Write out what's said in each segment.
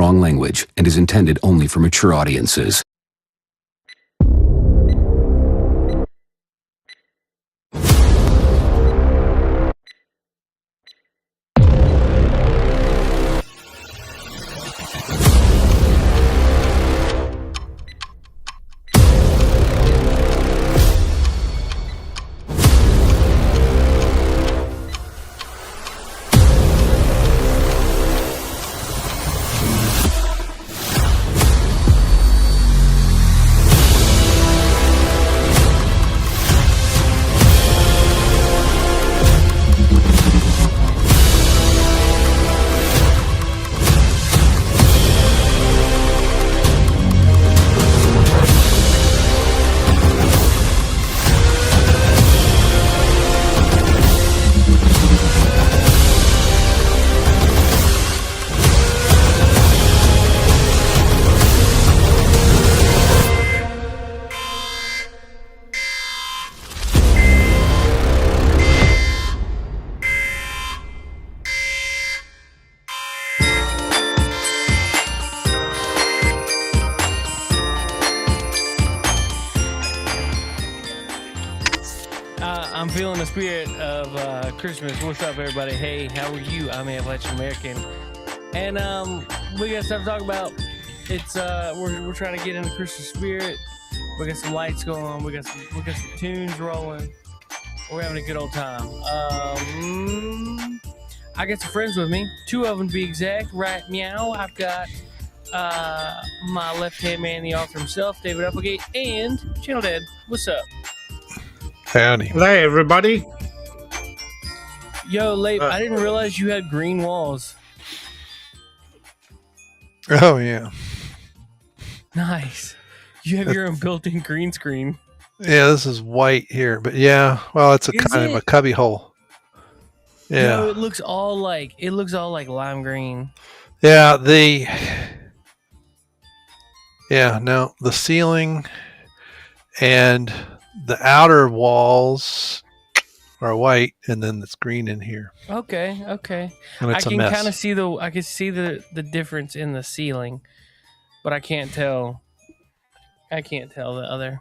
strong language and is intended only for mature audiences. I'm feeling the spirit of Christmas. What's up, everybody? Hey, how are you? I'm Appalachian American, and we got stuff to talk about. It's we're trying to get in the Christmas spirit. We got some lights going on. We got some tunes rolling. We're having a good old time. I got some friends with me. 2 of them to be exact. Right meow. I've got my left-hand man, the author himself, David Applegate, and Channel Dad. What's up? Howdy. Hey, everybody. Yo, Leif, I didn't realize you had green walls. Oh, yeah. Nice. You have your own built-in green screen. Yeah, this is white here, but yeah, well, it's a kind of a cubby hole. Yeah. No, it looks all like lime green. Yeah, the ceiling and the outer walls are white, and then it's green in here. Okay. And it's I a can mess. kind of see the difference in the ceiling, but I can't tell. The other.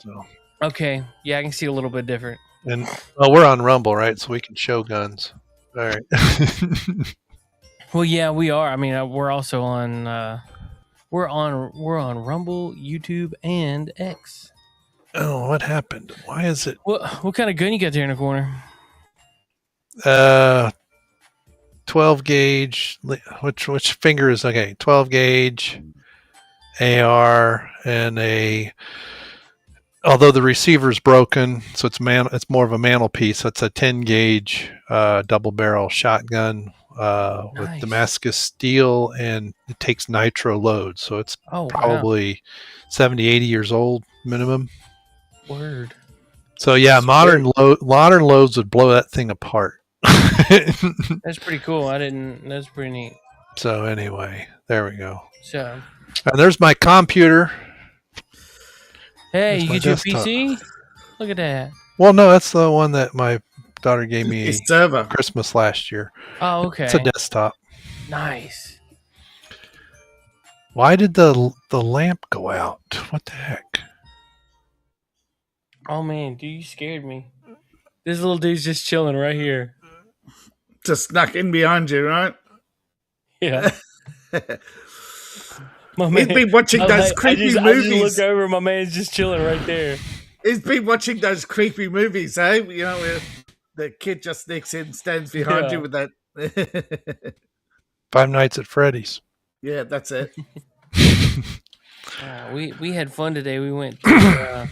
So. Okay, yeah, I can see a little bit different. And well, we're on Rumble, right? So we can show guns. All right. Well, yeah, we are. I mean, we're also on. We're on Rumble, YouTube, and X. Oh, what happened? Why is it? What kind of gun you got there in the corner? 12 gauge. Which finger is okay? 12 gauge AR and although the receiver's broken, so it's more of a mantelpiece. That's a 10 gauge double barrel shotgun with Damascus steel, and it takes nitro loads. So it's probably 70, 80 years old minimum. Word. So yeah, modern loads would blow that thing apart. That's pretty cool. That's pretty neat. So anyway, there we go. So. And there's my computer. Hey, you get your PC? Look at that. Well, no, that's the one that my daughter gave me server Christmas last year. Oh, okay. It's a desktop. Nice. Why did the lamp go out? What the heck? Oh, man, dude, you scared me. This little dude's just chilling right here. Just snuck in behind you, right? Yeah. He's been watching those creepy movies. I just look over, my man's just chilling right there. He's been watching those creepy movies, eh? You know, where the kid just sneaks in, stands behind you with that. Five Nights at Freddy's. Yeah, that's it. We had fun today. We went to,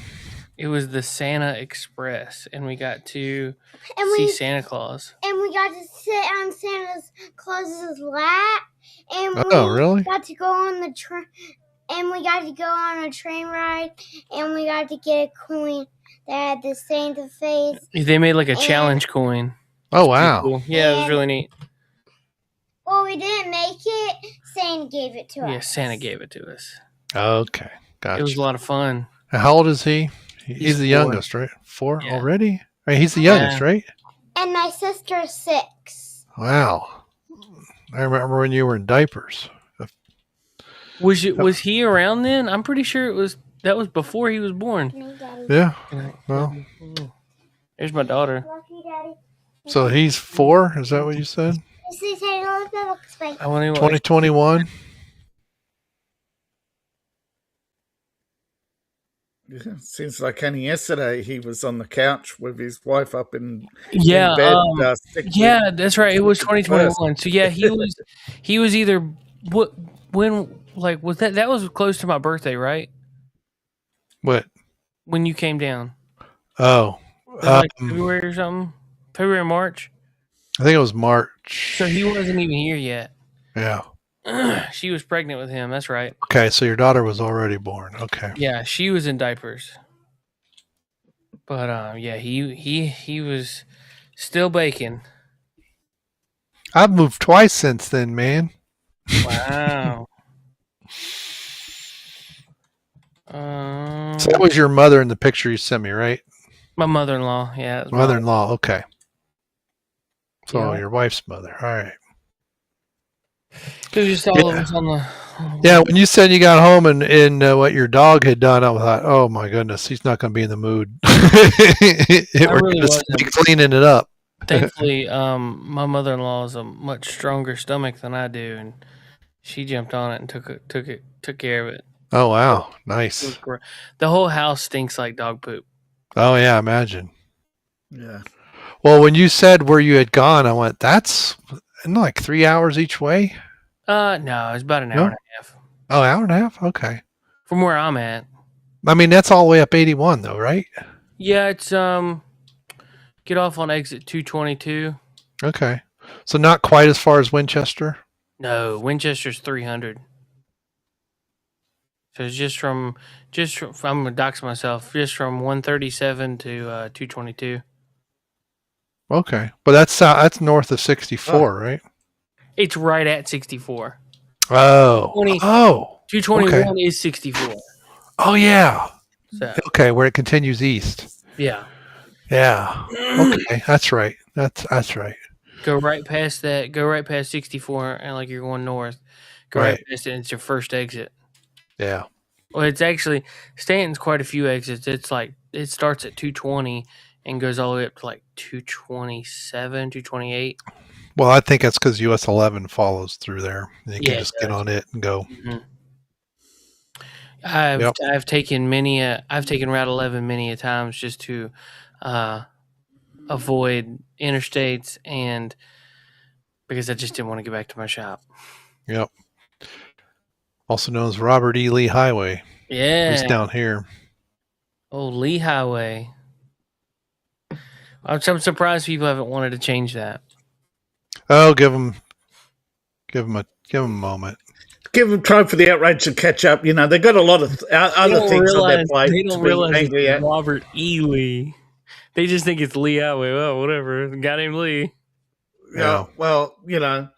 it was the Santa Express, and we got to see Santa Claus. And we got to sit on Santa Claus's lap. And really? Got to go on the train, and we got to go on a train ride, and we got to get a coin that had the Santa face. They made like a challenge coin. Oh, wow. Cool. Yeah, it was really neat. Well, we didn't make it. Santa gave it to us. Yeah, Santa gave it to us. Okay, gotcha. It was a lot of fun. How old is he? He's the 4. Youngest, right? 4 already? I mean, he's the youngest, right? And my sister's 6. Wow. I remember when you were in diapers. Was he around then? I'm pretty sure that was before he was born. Yeah. Well, there's my daughter. so he's 4. Is that what you said? 2021. Yeah, seems like only yesterday he was on the couch with his wife up in bed. Yeah, that's right. It was 2021. So yeah, he was either when was that was close to my birthday, right? What? When you came down? Oh, like February or something. February or March. I think it was March. So he wasn't even here yet. Yeah. She was pregnant with him. That's right. Okay, so your daughter was already born. Okay. Yeah, she was in diapers. But yeah, he was still baking. I've moved twice since then, man. Wow. So that was your mother in the picture you sent me, right? My mother-in-law. Yeah. Mother-in-law. Okay. So Yeah. your wife's mother. All right. Just all of us on the. Yeah, when you said you got home and what your dog had done, I thought, oh my goodness, he's not going to be in the mood. We're really just cleaning it up. Thankfully, my mother-in-law has a much stronger stomach than I do, and she jumped on it and took care of it. Oh wow, nice. The whole house stinks like dog poop. Oh yeah, imagine. Yeah. Well, when you said where you had gone, I went, that's like 3 hours each way. No, it's about an hour and a half. Oh, hour and a half? Okay. From where I'm at. I mean, that's all the way up 81 though, right? Yeah, it's get off on exit 222. Okay. So not quite as far as Winchester? No, Winchester's 300. So it's just from I'm gonna dox myself, just from 137 to 222. Okay. But that's north of 64, right? It's right at 64. Oh. 221 okay. is 64. Oh yeah. So. Okay, where it continues east. Yeah. Yeah. Okay, that's right. That's right. Go right past that. Go right past 64, and like you're going north. Go right past it. And it's your first exit. Yeah. Well, it's actually Stanton's quite a few exits. It's like it starts at 220 and goes all the way up to like 227, 228. Well, I think that's because US 11 follows through there. You can just get on it and go. Mm-hmm. I've taken Route 11 many a times just to avoid interstates and because I just didn't want to get back to my shop. Yep. Also known as Robert E. Lee Highway. Yeah. He's down here. Oh, Lee Highway. I'm surprised people haven't wanted to change that. Oh, give them a moment. Give them time for the outrage to catch up. You know, they've got a lot of other things on their plate. They don't realize it's Robert E. Lee. They just think it's Lee Highway. Well, whatever. The guy named Lee. Yeah. Well, you know,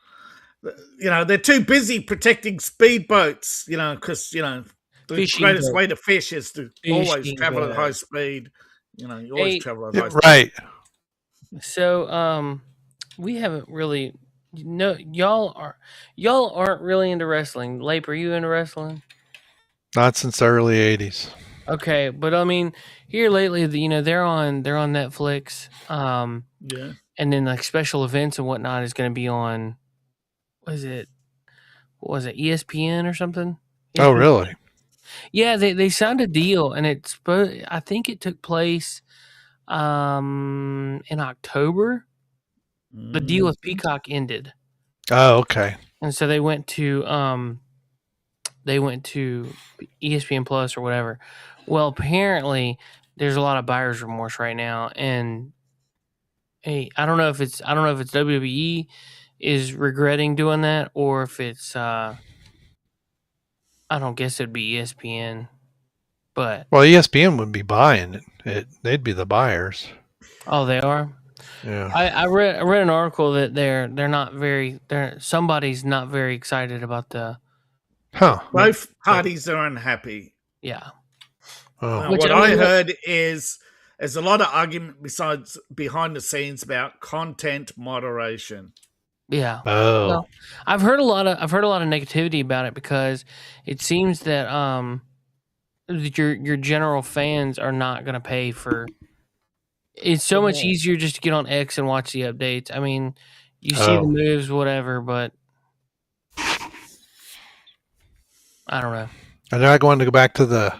they're too busy protecting speedboats. You know, because the greatest way to fish is to always travel at high speed. You know, you always travel at high speed. Right. So, we haven't really. No, y'all aren't really into wrestling. Lape, are you into wrestling? Not since the early 80s. Okay, but I mean, here lately, they're on Netflix. Yeah. And then like special events and whatnot is going to be on. What was it? ESPN or something? ESPN? Oh, really? Yeah, they signed a deal, and I think it took place in October. The deal with Peacock ended. Oh, okay. And so they went to ESPN Plus or whatever. Well, apparently there's a lot of buyer's remorse right now, and I don't know if it's WWE is regretting doing that or if it's I don't guess it'd be ESPN, but ESPN would be buying it. They'd be the buyers. Oh, they are. Yeah. I read an article that somebody's not very excited about the. Huh. Both parties are unhappy. Yeah. Oh. What I heard is there's a lot of argument behind the scenes about content moderation. Yeah. Oh. Well, I've heard a lot of negativity about it because it seems that your general fans are not going to pay for. It's so much easier just to get on X and watch the updates. I mean, you see the moves, whatever, but I don't know. And they're not going to go back to the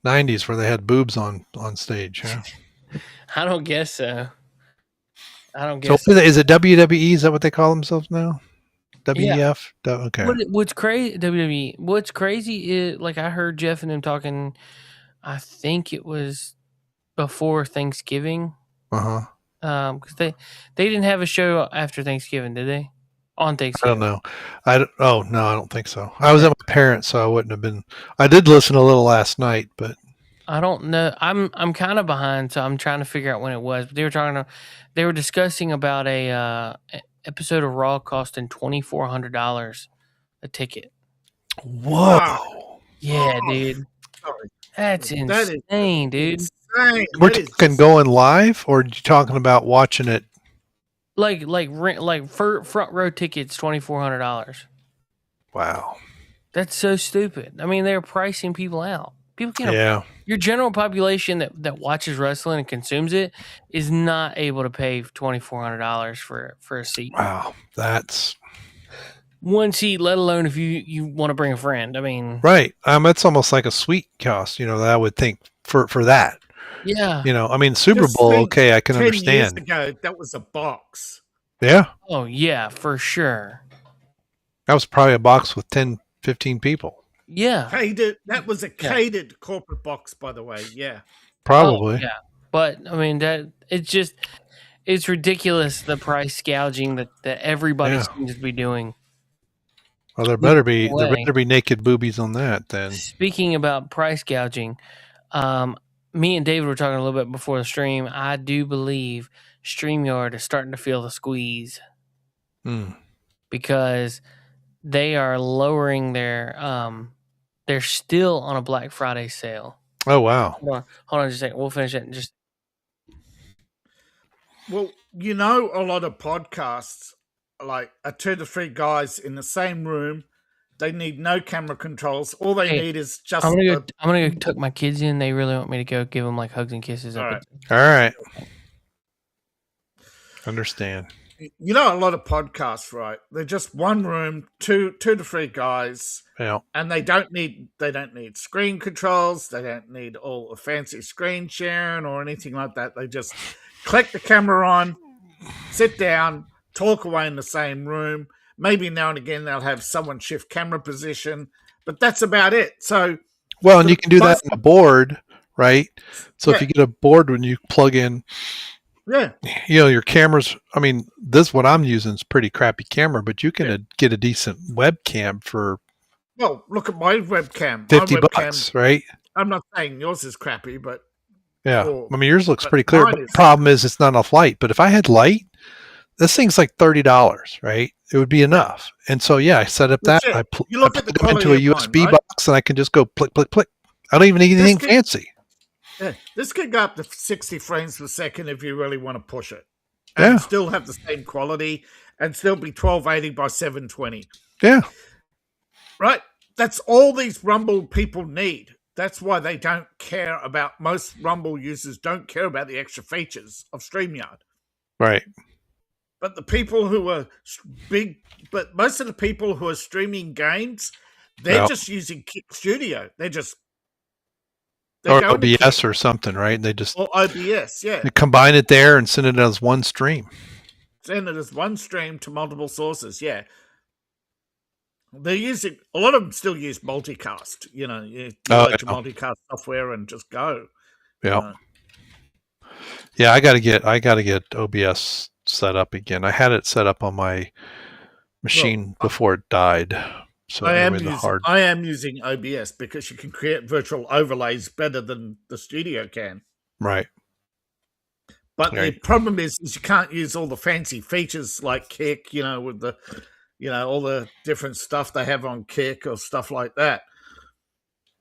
90s where they had boobs on stage. Huh? I don't guess so. I don't guess. So is it WWE? Is that what they call themselves now? WEF? Yeah. Okay. What's crazy? WWE. What's crazy is like I heard Jeff and them talking. I think it was before Thanksgiving. Because they didn't have a show after Thanksgiving, did they? On Thanksgiving. I don't know. No, I don't think so. I was at my parents', so I wouldn't have been. I did listen a little last night, but I don't know. I'm kind of behind, so I'm trying to figure out when it was. But they were discussing about a episode of Raw costing $2,400 a ticket. Whoa! Wow. Yeah, dude. Sorry. That's insane, dude. Insane. We're talking going live, or are you talking about watching it? Like for front row tickets, $2,400. Wow, that's so stupid. I mean, they're pricing people out. People can't. Yeah. Your general population that watches wrestling and consumes it is not able to pay $2,400 for a seat. Wow, that's one seat. Let alone if you want to bring a friend. I mean, right. It's almost like a suite cost. That I would think for that. Yeah. I mean, Super Bowl, okay, I can 10 understand. Years ago, that was a box. Yeah. Oh, yeah, for sure. That was probably a box with 10, 15 people. Yeah. That was a catered corporate box, by the way. Yeah. Probably. Oh, yeah. But, I mean, it's ridiculous, the price gouging that everybody seems to be doing. Well, there better be naked boobies on that then. Speaking about price gouging, me and David were talking a little bit before the stream. I do believe StreamYard is starting to feel the squeeze because they are lowering their. They're still on a Black Friday sale. Oh wow! Hold on just a second. We'll finish it in just. Well, a lot of podcasts like 2 to 3 guys in the same room. They need no camera controls. All they need is just. I'm gonna go tuck my kids in. They really want me to go give them like hugs and kisses. All right. Understand. A lot of podcasts, right? They're just one room, two to 3 guys. Yeah. And they don't need screen controls. They don't need all the fancy screen sharing or anything like that. They just click the camera on, sit down, talk away in the same room. Maybe now and again they'll have someone shift camera position, but that's about it. So, well, and you can do that on a board, right? So if you get a board when you plug in, your cameras. I mean, this what I'm using is pretty crappy camera, but you can get a decent webcam for. Well, look at my webcam. $50, right? I'm not saying yours is crappy, but I mean yours looks pretty clear. But the problem is it's not enough light. But if I had light, this thing's like $30, right? It would be enough. And so I set up that. I plug it into a USB box, and I can just go click, click, click. I don't even need anything fancy. Yeah, this could go up to 60 frames per second if you really want to push it, and still have the same quality, and still be 1280 by 720. Yeah. Right? That's all these Rumble people need. That's why they don't care about, most Rumble users don't care about the extra features of StreamYard. Right. But the people who are most of the people who are streaming games, they're just using Kick Studio. Or OBS or something, right? Or OBS, yeah. They combine it there and send it as one stream. Send it as one stream to multiple sources, yeah. They're using, a lot of them still use multicast, you let your multicast software and just go. Yeah. Yeah, I gotta get OBS set up again. I had it set up on my machine before it died. So I am using OBS because you can create virtual overlays better than the studio can. Right. But the problem is you can't use all the fancy features like Kick, with the all the different stuff they have on Kick or stuff like that.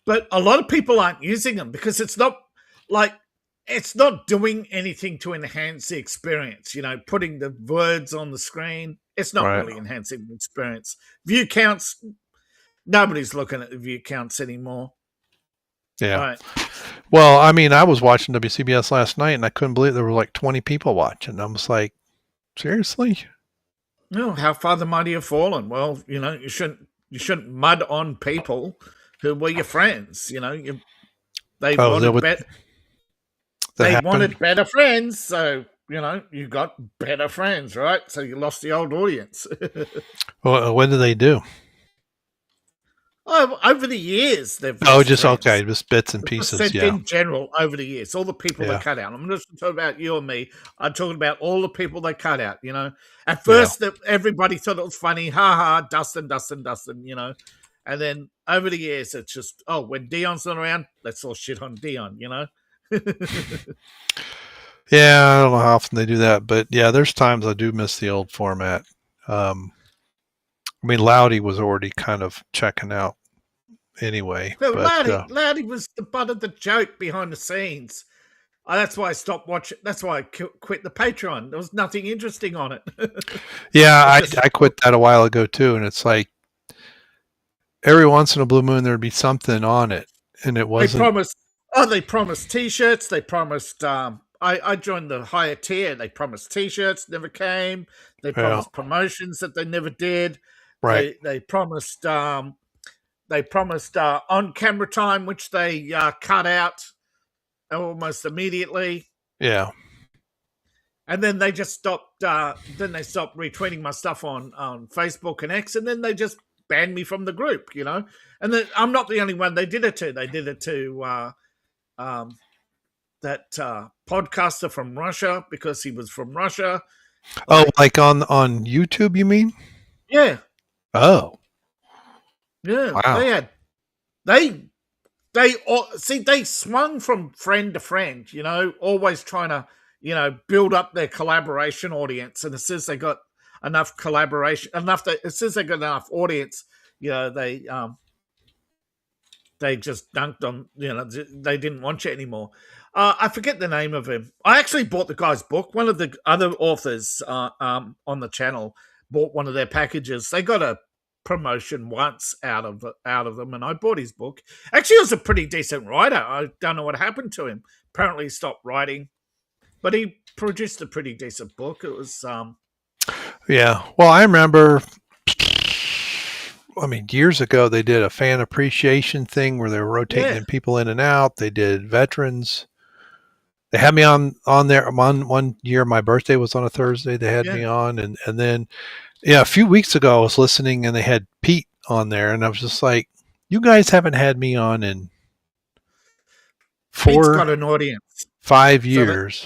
But a lot of people aren't using them because it's not doing anything to enhance the experience. Putting the words on the screen, It's not really enhancing the experience. View counts, nobody's looking at the view counts anymore. Yeah. Right. Well, I mean, I was watching WCBS last night, and I couldn't believe there were like 20 people watching. I was like, seriously? No, how far the mighty have fallen. Well, you shouldn't mud on people who were your friends. They wanted better friends, so you got better friends, right? So you lost the old audience. Well, when did they do? Oh, over the years, they've just bits and pieces. Yeah, in general, over the years, all the people they cut out. I'm not just talking about you and me. I'm talking about all the people they cut out. At first, everybody thought it was funny. Ha ha, Dustin. And then over the years, it's just when Dion's not around, let's all shit on Dion. Yeah, I don't know how often they do that, but yeah, there's times I do miss the old format. I mean, Loudy was already kind of checking out anyway. But Loudy was the butt of the joke behind the scenes. That's why I stopped watching. That's why I quit the Patreon. There was nothing interesting on it. Yeah, I quit that a while ago too, and it's like every once in a blue moon there'd be something on it, and it wasn't. They promised T-shirts. They promised. I joined the higher tier. They promised T-shirts, never came. They promised promotions that they never did. Right. They promised. They promised on-camera time, which they cut out almost immediately. Yeah. And then they just stopped. Then they stopped retweeting my stuff on Facebook and X, and then they just banned me from the group. And then I'm not the only one they did it to. They did it to that podcaster from Russia because he was from Russia. Like on YouTube, you mean? Yeah. Oh. Yeah. Wow. They swung from friend to friend, always trying to, build up their collaboration audience. And as soon as they got enough collaboration, as soon as they got enough audience, they just dunked on, they didn't want you anymore. I forget the name of him. I actually bought the guy's book. One of the other authors on the channel bought one of their packages. They got a promotion once out of them, and I bought his book. Actually, he was a pretty decent writer. I don't know what happened to him. Apparently, he stopped writing, but he produced a pretty decent book. It was yeah. Well, I remember. I mean, years ago they did a fan appreciation thing where they were rotating people in and out. They did veterans. They had me on there. One year, my birthday was on a Thursday. They had me on, and then. Yeah, a few weeks ago I was listening and they had Pete on there, and I was just like, "You guys haven't had me on in Pete's got an audience. 5 years."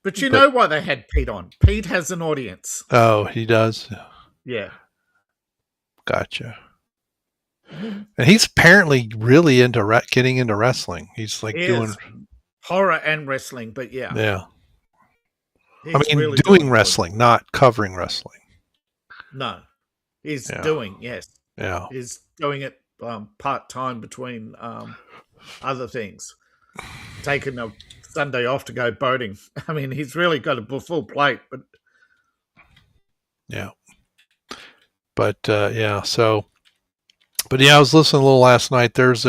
But you know why they had Pete on? Pete has an audience. Oh, he does. Yeah, gotcha. And he's apparently really into getting into wrestling. He's like doing horror and wrestling, but yeah. I mean, really doing wrestling, not covering wrestling. No, he's doing, Yeah. He's doing it part-time between other things. Taking a Sunday off to go boating. I mean, he's really got a full plate. But yeah. But, so... But, I was listening a little last night. There's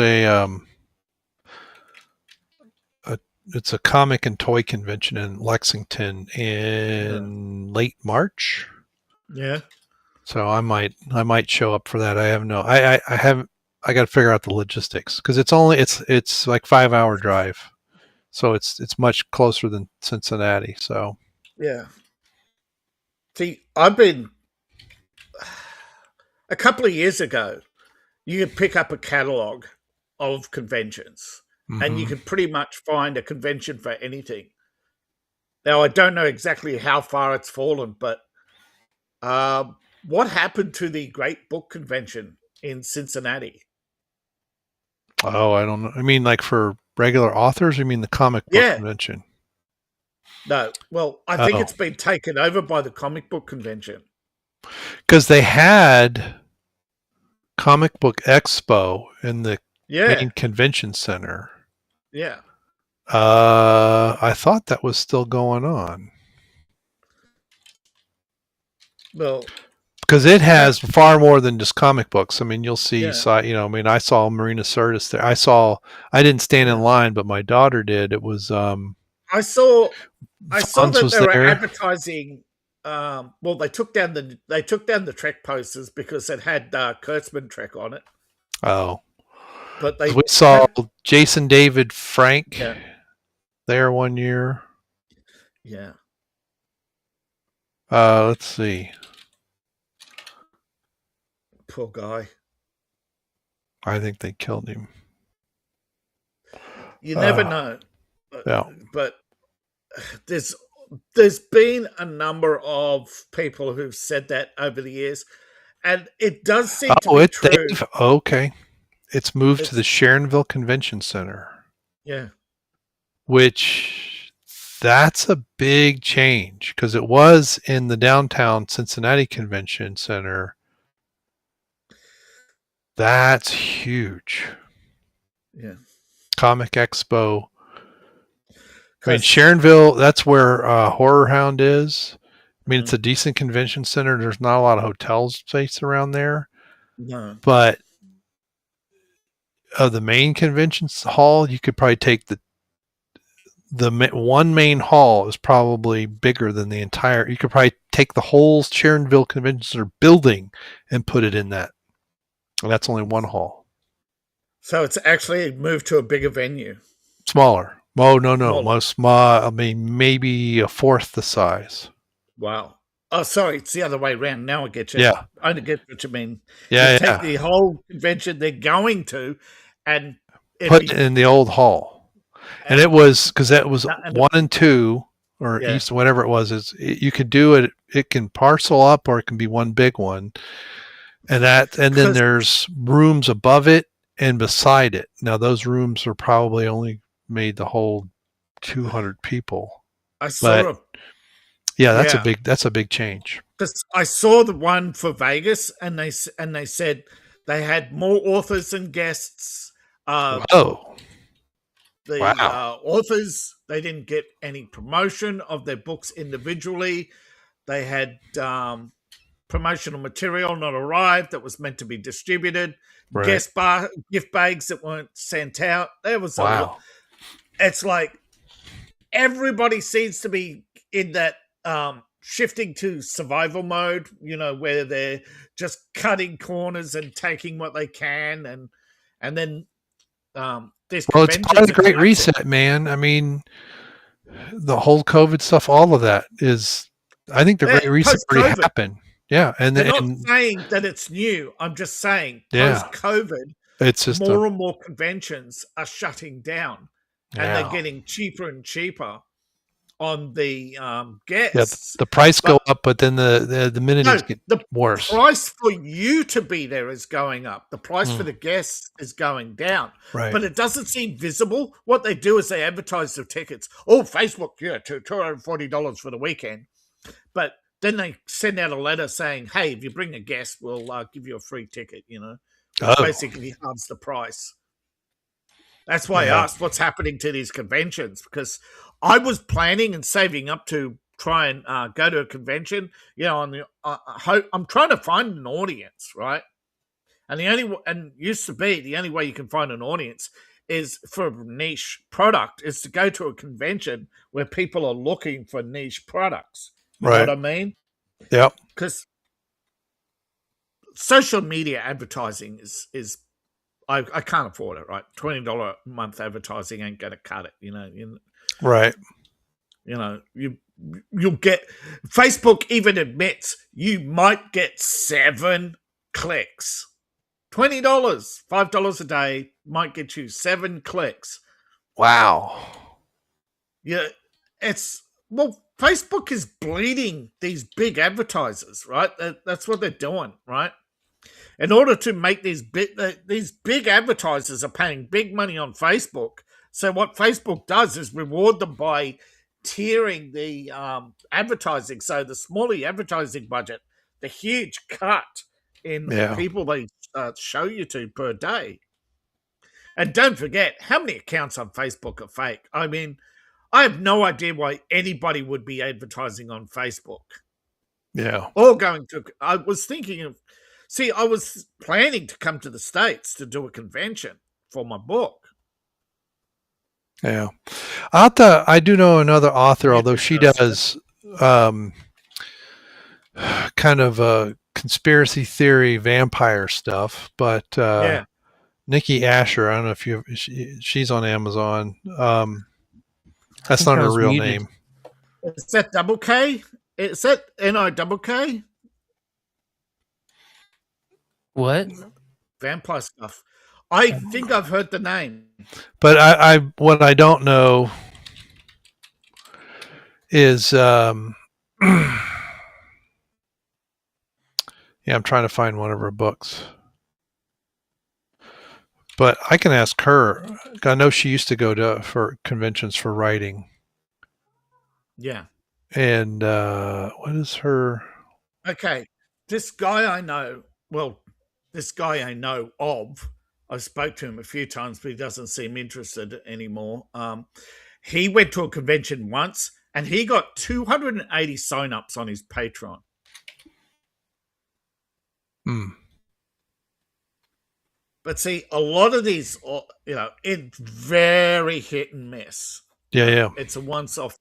it's a comic and toy convention in Lexington in late March. Yeah. So I might show up for that. I got to figure out the logistics because it's like 5-hour drive. So it's much closer than Cincinnati. So yeah. See, I've been a couple of years ago, you could pick up a catalog of conventions and you could pretty much find a convention for anything. Now, I don't know exactly how far it's fallen, but what happened to the Great Book Convention in Cincinnati? Oh, I don't know. I mean, like for regular authors, or you mean the comic book convention? No. Well, I think it's been taken over by the comic book convention. Because they had Comic Book Expo in the main convention center. Yeah. I thought that was still going on. Well, because it has far more than just comic books. I mean, you'll see, yeah. I saw Marina Sirtis there. I didn't stand in line, but my daughter did. It was, I saw Fonz that was they were there. advertising. Well, they took down the Trek posters because it had Kurtzman Trek on it. Oh, but we saw Jason David Frank Yeah. there one year. Yeah. Let's see. Poor guy. I think they killed him. You never know. Yeah. But there's been a number of people who've said that over the years, and it does seem to be true. Okay. It's moved to the Sharonville Convention Center. Yeah. Which, that's a big change, because it was in the downtown Cincinnati Convention Center. That's huge. Yeah. Comic Expo. I mean, Sharonville, that's where Horror Hound is. I mean, it's a decent convention center. There's not a lot of hotel space around there. No. But of the main convention hall, you could probably take the one main hall is probably bigger than the entire. You could probably take the whole Sharonville Convention Center building and put it in that. And that's only one hall. So it's actually moved to a bigger venue. Smaller. Oh, no. Most small. I mean, maybe a fourth the size. Wow. Oh, sorry. It's the other way around. Now I get you. Yeah. I get what you mean. Yeah. Take the whole convention they're going to and put it in the old hall. And it was, because that was 1 and 2 or east, whatever it was, you could do it. It can parcel up or it can be one big one. And then there's rooms above it and beside it. Now those rooms are probably only made to hold 200 people. That's a big change. Because I saw the one for Vegas, and they said they had more authors and guests. Authors, they didn't get any promotion of their books individually. They had promotional material not arrived that was meant to be distributed. Right. Gift bags that weren't sent out. There was it's like everybody seems to be in that shifting to survival mode, where they're just cutting corners and taking what they can, and then it's part of the Great Reset, man. I mean, the whole COVID stuff, all of that is, I think the Great Reset already happened. Yeah, and they're not saying that it's new. I'm just saying post-COVID, it's just more and more conventions are shutting down, and they're getting cheaper and cheaper on the guests. Yeah, the price go up, but then the amenities get worse. The price for you to be there is going up. The price for the guests is going down. Right. But it doesn't seem visible. What they do is they advertise the tickets. Oh, Facebook, $240 for the weekend. But then they send out a letter saying, hey, if you bring a guest, we'll give you a free ticket, Basically halves the price. That's why I asked what's happening to these conventions, because I was planning and saving up to try and go to a convention. I'm trying to find an audience, right? And the only way you can find an audience is for a niche product, is to go to a convention where people are looking for niche products. You know what I mean? Yeah. Because social media advertising is I can't afford it, right? $20 a month advertising ain't going to cut it, Right. You'll get, Facebook even admits you might get 7 clicks. $20, $5 a day might get you 7 clicks. Wow. Yeah, Facebook is bleeding these big advertisers, right? That's what they're doing, right? In order to make these big advertisers are paying big money on Facebook. So what Facebook does is reward them by tiering the advertising. So the smaller advertising budget, the huge cut in people they show you to per day. And don't forget, how many accounts on Facebook are fake? I mean, I have no idea why anybody would be advertising on Facebook. Yeah. Or going to. I was thinking of. See, I was planning to come to the States to do a convention for my book. Yeah. I do know another author, although she does kind of conspiracy theory vampire stuff, but Nikki Asher, I don't know if she's on Amazon. That's not her real name. Is that double K? Is that NIKK? What? Vampire stuff. I think I've heard the name. But what I don't know is yeah, I'm trying to find one of her books. But I can ask her. I know she used to go for conventions for writing. Yeah. And what is her? Okay. This guy I know, of, I spoke to him a few times, but he doesn't seem interested anymore. He went to a convention once and he got 280 sign-ups on his Patreon. But see, a lot of these, it's very hit and miss. Yeah. It's a once-off,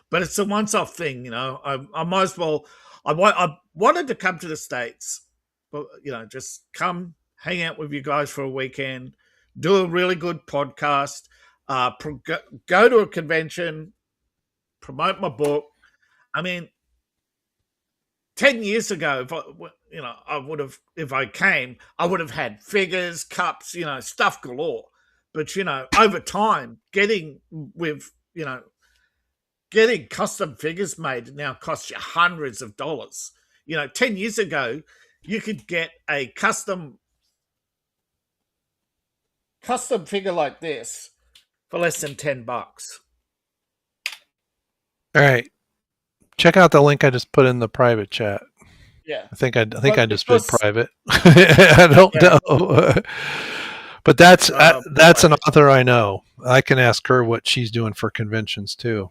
but it's a once-off thing, I might as well. I wanted to come to the States, but just come hang out with you guys for a weekend, do a really good podcast, go to a convention, promote my book. I mean, 10 years ago, if I came, I would have had figures, cups, stuff galore. But, over time, getting custom figures made now costs you hundreds of dollars. 10 years ago, you could get a custom figure like this for less than $10. All right. Check out the link I just put in the private chat. Yeah. I think I just put private. I don't know. But that's an author I know. I can ask her what she's doing for conventions too.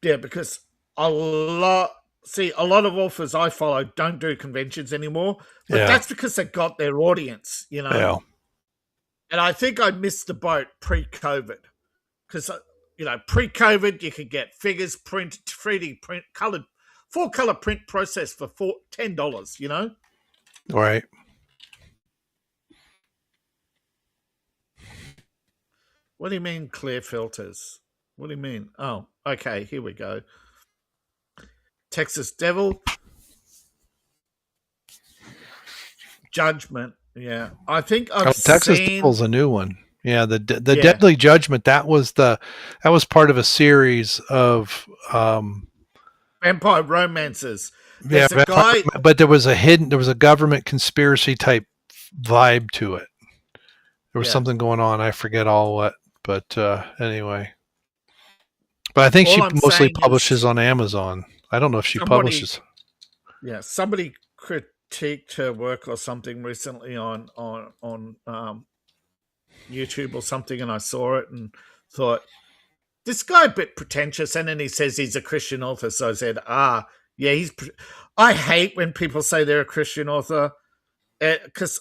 Yeah, because a lot of authors I follow don't do conventions anymore. But that's because they got their audience, Yeah. And I think I missed the boat pre-COVID. Because pre-COVID, you could get figures print, 3D print, colored, 4-color print process for $10, Right. What do you mean clear filters? What do you mean? Oh, okay, here we go. Texas Devil. Judgment. Yeah. I think Texas Devil's a new one. Yeah, the Deadly Judgment, that was part of a series of vampire romances. There's a guy, but there was a government conspiracy type vibe to it. There was something going on. I forget all what, but anyway. But I think she mostly publishes on Amazon. I don't know if she publishes. Yeah, somebody critiqued her work or something recently on YouTube or something, and I saw it and thought, this guy a bit pretentious, and then he says he's a Christian author, so I said, yeah, I hate when people say they're a Christian author, because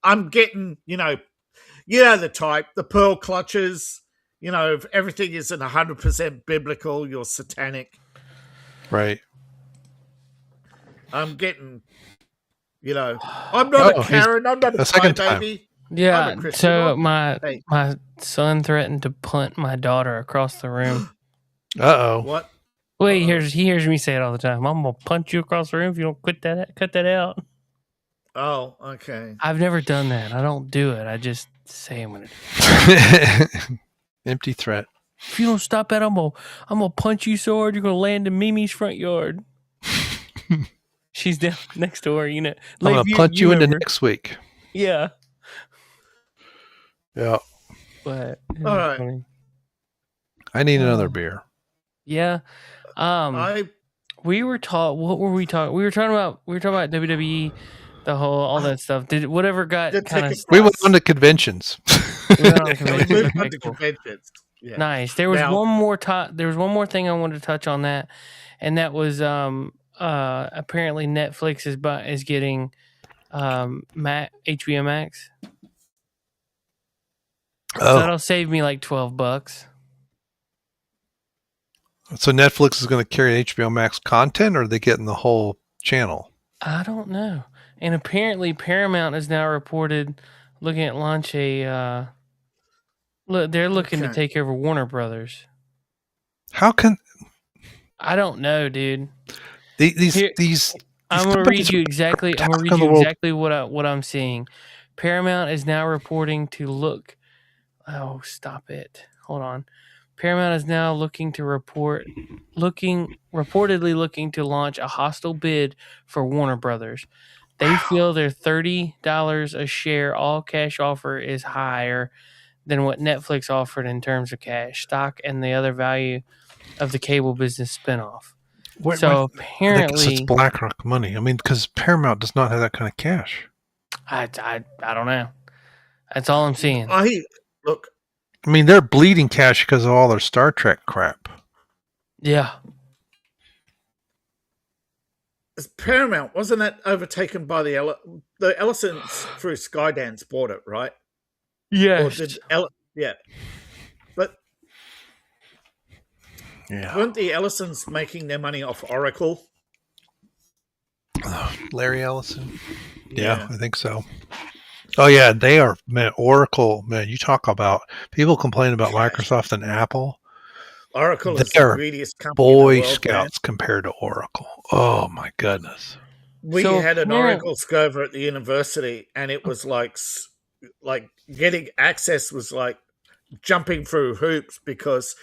I'm getting, the type, the pearl clutches, if everything isn't 100% biblical, you're satanic. Right. I'm getting, I'm not a Karen, I'm not a crybaby. Yeah, so my son threatened to punt my daughter across the room. Uh-oh. What? Well, he hears me say it all the time. I'm going to punch you across the room if you don't cut that out. Oh, okay. I've never done that. I don't do it. I just say I'm going to do it. Empty threat. If you don't stop that, I'm gonna punch you so hard you're going to land in Mimi's front yard. She's down next door, I'm going to punch you into next week. Yeah. Yeah. But all right. Funny. I need another beer. Yeah. We were taught. What were we talking? We were talking about WWE, all that stuff. Did whatever got kind of. We went on to conventions. We went on to conventions. Yeah. Nice. There was one more. There was one more thing I wanted to touch on that, and that was apparently Netflix is getting HBO Max. So that'll save me like $12. So Netflix is going to carry HBO Max content, or are they getting the whole channel? I don't know. And apparently Paramount is now reported looking at launch a. They're looking to take over Warner Brothers. How can? I don't know, dude. These. I'm gonna read you exactly. I'm gonna read you exactly what I'm seeing. Paramount is now reporting to look. Oh, stop it! Hold on. Paramount is now reportedly looking to launch a hostile bid for Warner Brothers. They feel their $30 a share all cash offer is higher than what Netflix offered in terms of cash, stock, and the other value of the cable business spinoff. Apparently, it's BlackRock money. I mean, because Paramount does not have that kind of cash. I don't know. That's all I'm seeing. Look. I mean, they're bleeding cash because of all their Star Trek crap. Yeah. Paramount, wasn't that overtaken by the Ellisons through Skydance bought it, right? Yes. Yeah. But weren't the Ellisons making their money off Oracle? Larry Ellison? Yeah, I think so. Oh, yeah, they are, man, Oracle, man, you talk about, people complain about Microsoft and Apple. Oracle is the greediest company Boy in the world, Scouts compared to Oracle. Oh, my goodness. We had an Oracle server at the university, and it was like getting access was like jumping through hoops because,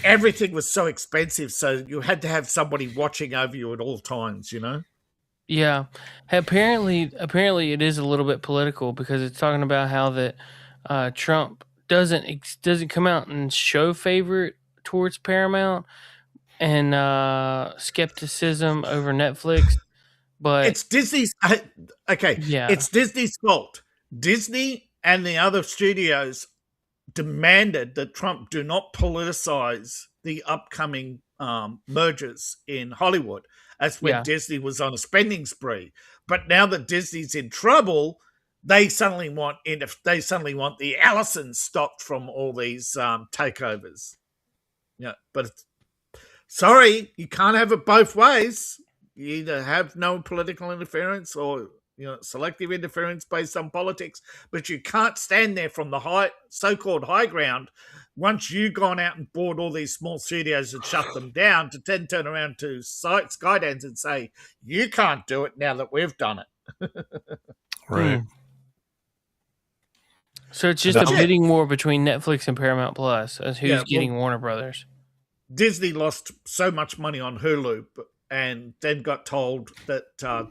everything was so expensive. So you had to have somebody watching over you at all times, Yeah, apparently it is a little bit political because it's talking about how that Trump doesn't come out and show favor towards Paramount and skepticism over Netflix, but it's Disney's. Okay, yeah, it's Disney's fault. Disney and the other studios demanded that Trump do not politicize the upcoming mergers in Hollywood. That's when Disney was on a spending spree. But now that Disney's in trouble, they suddenly want the Allisons stopped from all these takeovers. Yeah, but sorry, you can't have it both ways. You either have no political interference or selective interference based on politics, but you can't stand there from the so-called high ground once you've gone out and bought all these small studios and shut them down to then turn around to Skydance and say, you can't do it now that we've done it. Right. So it's just a bidding war between Netflix and Paramount Plus as who's getting Warner Brothers. Disney lost so much money on Hulu and then got told that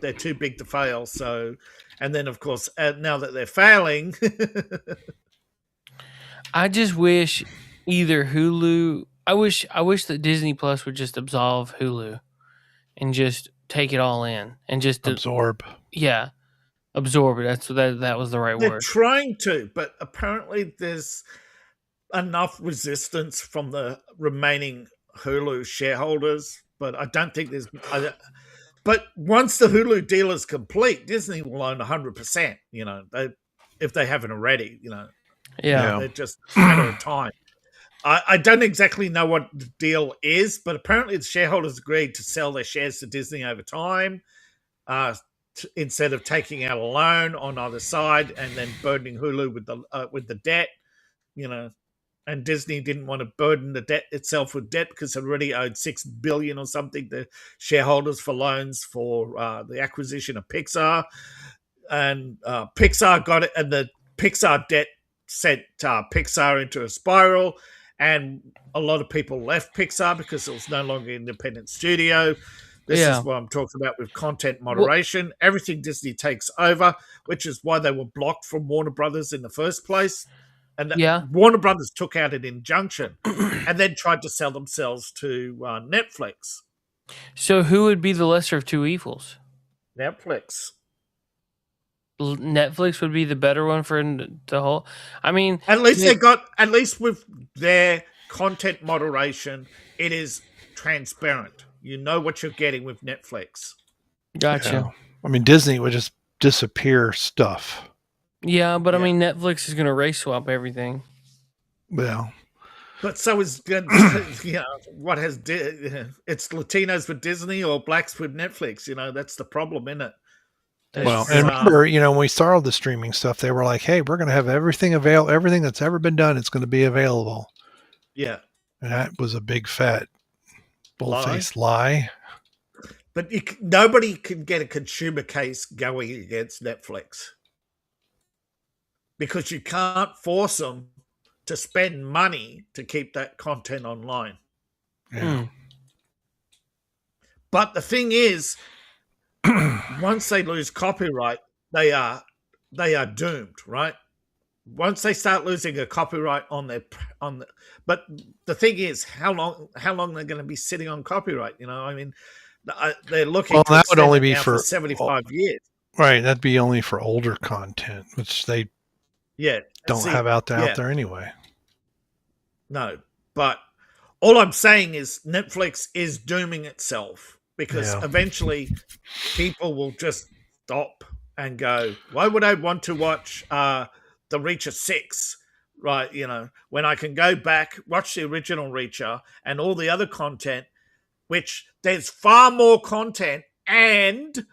they're too big to fail. So, and then of course, now that they're failing, I just wish either Hulu. I wish that Disney Plus would just absolve Hulu and just take it all in and just absorb. Yeah, absorb it. That was the right word. They're trying to, but apparently there's enough resistance from the remaining Hulu shareholders. But I don't think there's. But once the Hulu deal is complete, Disney will own 100%. If they haven't already. Yeah, they're just a matter of time. I don't exactly know what the deal is, but apparently the shareholders agreed to sell their shares to Disney over time, instead of taking out a loan on either side and then burdening Hulu with the debt. And Disney didn't want to burden the debt itself with debt because it already owed $6 billion or something to shareholders for loans for the acquisition of Pixar, and Pixar got it, and the Pixar debt sent Pixar into a spiral, and a lot of people left Pixar because it was no longer an independent studio. This is what I'm talking about with content moderation. Everything Disney takes over, which is why they were blocked from Warner Brothers in the first place. And Warner Brothers took out an injunction and then tried to sell themselves to Netflix. So who would be the lesser of two evils? Netflix. Netflix would be the better one for the whole. I mean, at least with their content moderation, it is transparent. You know what you're getting with Netflix. Gotcha. Yeah. I mean, Disney would just disappear stuff. Yeah, but I mean, Netflix is going to race swap everything. Well, but so is what has it's Latinos with Disney or blacks with Netflix. That's the problem, isn't it? Well, and remember, when we started the streaming stuff, they were like, "Hey, we're going to have everything that's ever been done. It's going to be available." Yeah, and that was a big fat bull-faced lie. But nobody can get a consumer case going against Netflix because you can't force them to spend money to keep that content online. Yeah. But the thing is, once they lose copyright, they are doomed, right? Once they start losing a copyright but the thing is, how long they're going to be sitting on copyright? I mean, they're looking. Well, that would only be for 75 years, right? That'd be only for older content, which they don't have out there anyway. No, but all I'm saying is Netflix is dooming itself because eventually people will just stop and go, why would I want to watch The Reacher 6, right? When I can go back, watch the original Reacher and all the other content, which there's far more content and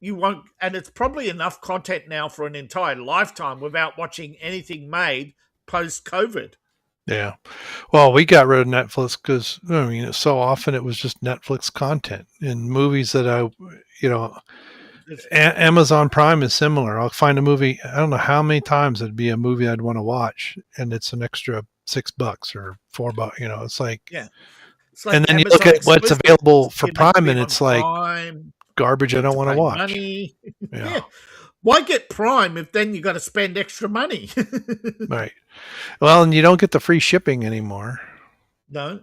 it's probably enough content now for an entire lifetime without watching anything made post-COVID. Yeah. Well, we got rid of Netflix because, so often it was just Netflix content and movies that Amazon Prime is similar. I'll find a movie. I don't know how many times it'd be a movie I'd want to watch and it's an extra $6 or $4. It's like, it's like and then Amazon you look at what's available for Prime and it's like garbage I don't want to watch. Money. Yeah. Why get Prime if then you got to spend extra money? Right. Well, and you don't get the free shipping anymore. No,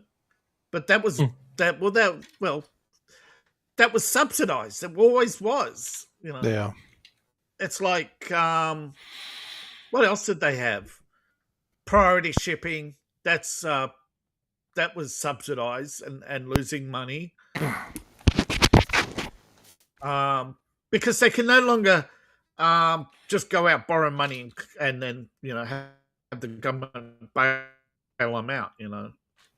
but that was that was subsidized. It always was. Yeah. It's like what else did they have? Priority shipping. That was subsidized and losing money. Because they can no longer just go out, borrow money, and then have the government bail them out.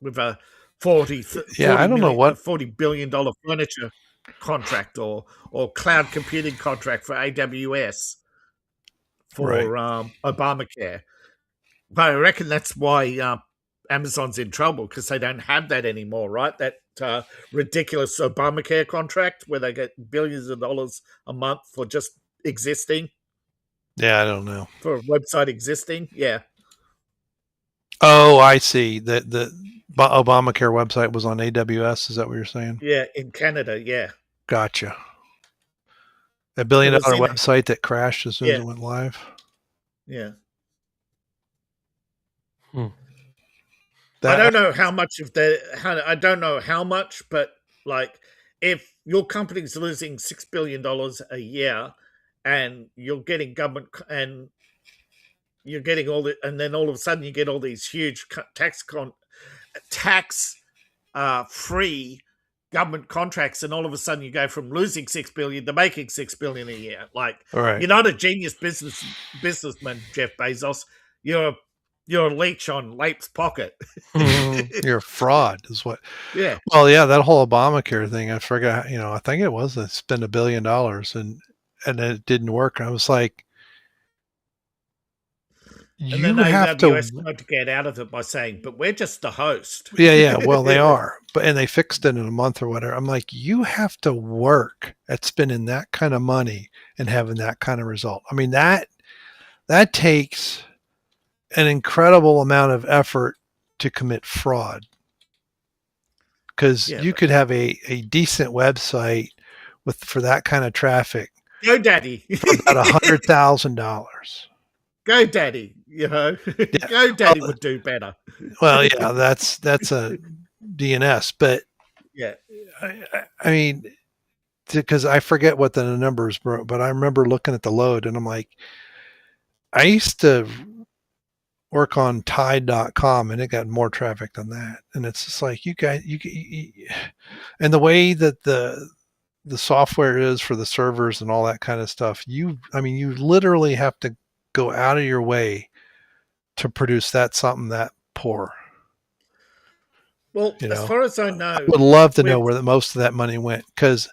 With a $40 billion furniture contract or cloud computing contract for AWS for Obamacare. But I reckon that's why Amazon's in trouble because they don't have that anymore, right? That ridiculous Obamacare contract where they get billions of dollars a month for just existing. Yeah, I don't know. For a website existing, yeah. Oh, I see. The Obamacare website was on AWS. Is that what you're saying? Yeah, in Canada, yeah. Gotcha. A $1 billion website that crashed as soon as it went live? Yeah. I don't know how much I don't know how much, but like if your company's losing $6 billion a year and you're getting government and you're getting and then all of a sudden you get all these huge tax free government contracts, and all of a sudden you go from losing $6 billion to making $6 billion a year. Like, you're not a genius businessman, Jeff Bezos. You're a leech on Lape's pocket. You're a fraud, is what. Yeah. Well, yeah, that whole Obamacare thing. I forgot. I think it was to spend $1 billion, and it didn't work. I was like, and then AWS tried to get out of it by saying, but we're just the host. Yeah. Well, they are. And they fixed it in a month or whatever. I'm like, you have to work at spending that kind of money and having that kind of result. I mean, that takes an incredible amount of effort to commit fraud. Because you could have a decent website for that kind of traffic. GoDaddy. For about $100,000. GoDaddy, GoDaddy would do better. Well, yeah, that's a DNS, but I mean, because I forget what the numbers were, but I remember looking at the load and I'm like, I used to work on Tide.com, and it got more traffic than that. And it's just like, you guys, and the way that the software is for the servers and all that kind of stuff, you literally have to go out of your way to produce something that poor. Well, as far as I know, I would love to know where most of that money went, because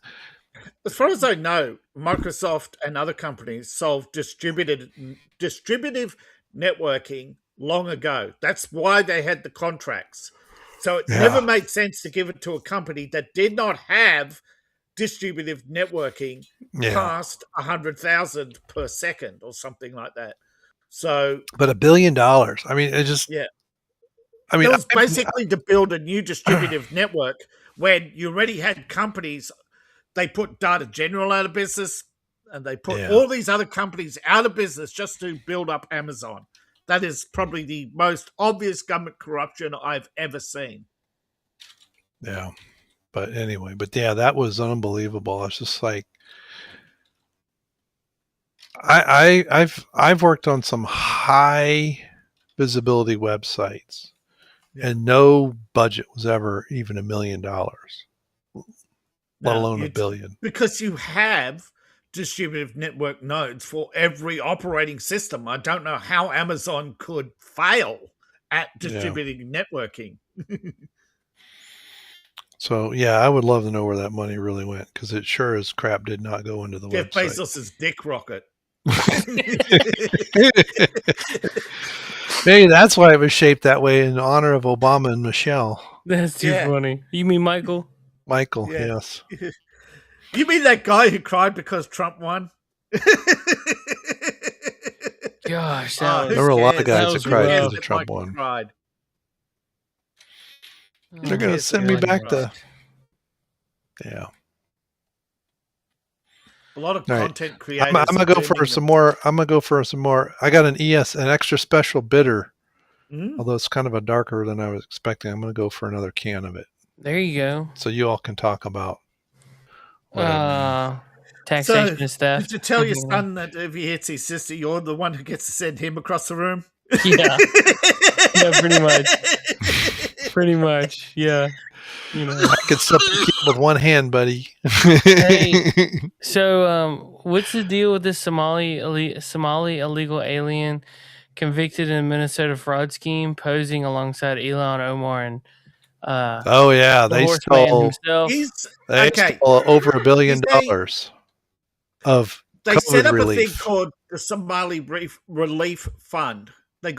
as far as I know, Microsoft and other companies solved distributive networking long ago. That's why they had the contracts. So it never made sense to give it to a company that did not have distributive networking past 100,000 per second or something like that. So, but $1 billion. I mean, it just I mean, it was basically to build a new distributive network when you already had companies. They put Data General out of business, and they put all these other companies out of business just to build up Amazon. That is probably the most obvious government corruption I've ever seen. Yeah. But anyway, that was unbelievable. It's just like, I've worked on some high visibility websites, and no budget was ever even $1 million, let alone $1 billion. Because you have distributive network nodes for every operating system. I don't know how Amazon could fail at distributing networking. So, I would love to know where that money really went, because it sure as crap did not go into the Jeff website. Bezos' dick rocket. Maybe that's why it was shaped that way, in honor of Obama and Michelle. That's too funny. You mean Michael? Michael, yes. You mean that guy who cried because Trump won? Gosh, there were a lot of guys that cried because Trump won. Cried. They're going to send me back to... Yeah. A lot of content creators. I'm going to go for some more. I got an extra special bitter, although it's kind of a darker than I was expecting. I'm going to go for another can of it. There you go. So you all can talk about taxation and stuff. Did you tell your son that if he hits his sister, you're the one who gets to send him across the room? Yeah. Pretty much. Pretty much, yeah. You know, I could supplicate with one hand, buddy. Hey, so what's the deal with this Somali illegal alien convicted in a Minnesota fraud scheme, posing alongside Elon Omar and they stole over $1 billion of they COVID set up relief. a thing called the Somali Relief Fund. They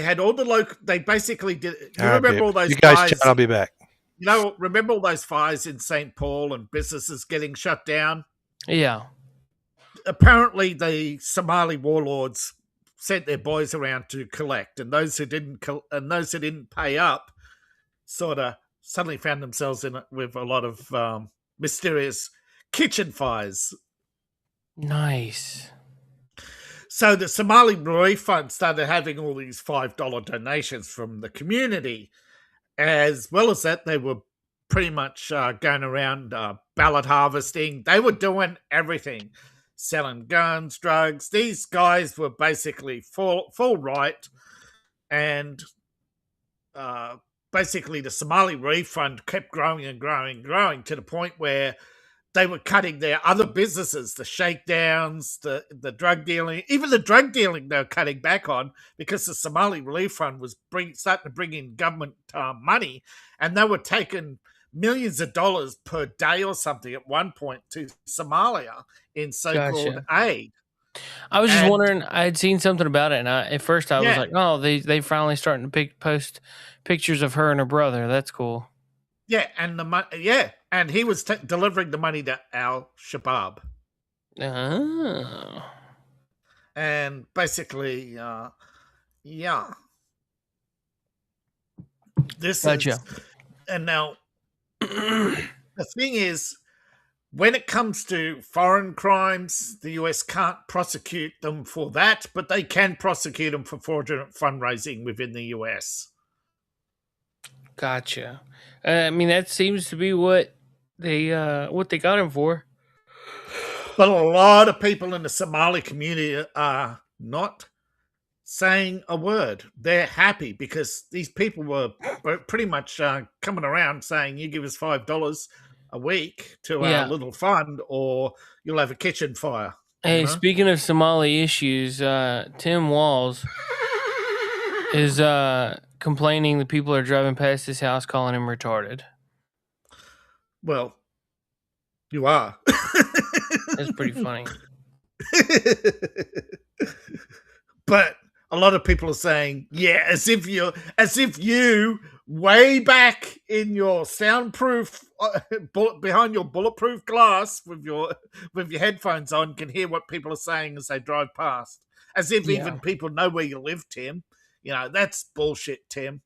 had all the local. They basically did. Remember all those? You guys fires, chat. I'll be back. Remember all those fires in St. Paul and businesses getting shut down? Yeah. Apparently, the Somali warlords sent their boys around to collect, and those who didn't pay up, sort of suddenly found themselves with a lot of mysterious kitchen fires. Nice. So the Somali Relief Fund started having all these $5 donations from the community. As well as that, they were pretty much going around ballot harvesting. They were doing everything, selling guns, drugs. These guys were basically full right. And basically the Somali Relief Fund kept growing and growing and growing to the point where they were cutting their other businesses, the shakedowns, the drug dealing, even the drug dealing they were cutting back on, because the Somali Relief Fund was starting to bring in government money, and they were taking millions of dollars per day or something at one point to Somalia in so-called aid. I was just wondering, I had seen something about it, and at first I was like, oh, they finally starting to post pictures of her and her brother. That's cool. Yeah, and and he was delivering the money to Al-Shabaab. Oh. And basically, this is, and now the thing is, when it comes to foreign crimes, the US can't prosecute them for that, but they can prosecute them for fraudulent fundraising within the US. Gotcha. I mean, that seems to be what they got him for. But a lot of people in the Somali community are not saying a word. They're happy because these people were pretty much coming around saying, you give us $5 a week to our little fund or you'll have a kitchen fire. Hey, speaking of Somali issues, Tim Walls is complaining that people are driving past his house calling him retarded. Well, you are. That's pretty funny. But a lot of people are saying, yeah, as if you way back in your soundproof behind your bulletproof glass with your headphones on can hear what people are saying as they drive past. As if even people know where you live, Tim. You know, that's bullshit, Tim.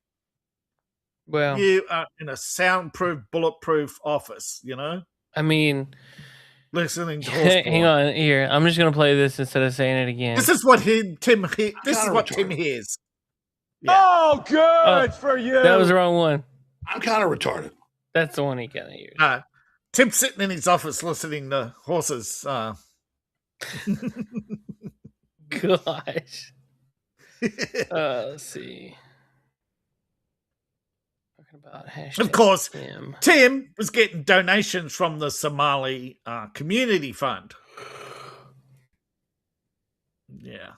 Well, you are in a soundproof, bulletproof office, you know? I mean, listening to horse hang on here. I'm just gonna play this instead of saying it again. This is what Tim hears. Yeah. Oh, good for you. That was the wrong one. I'm kind of retarded. That's the one he kind of hears. Tim's sitting in his office listening to horses. Gosh. Let's see. About of course, Tim was getting donations from the Somali community fund. Yeah.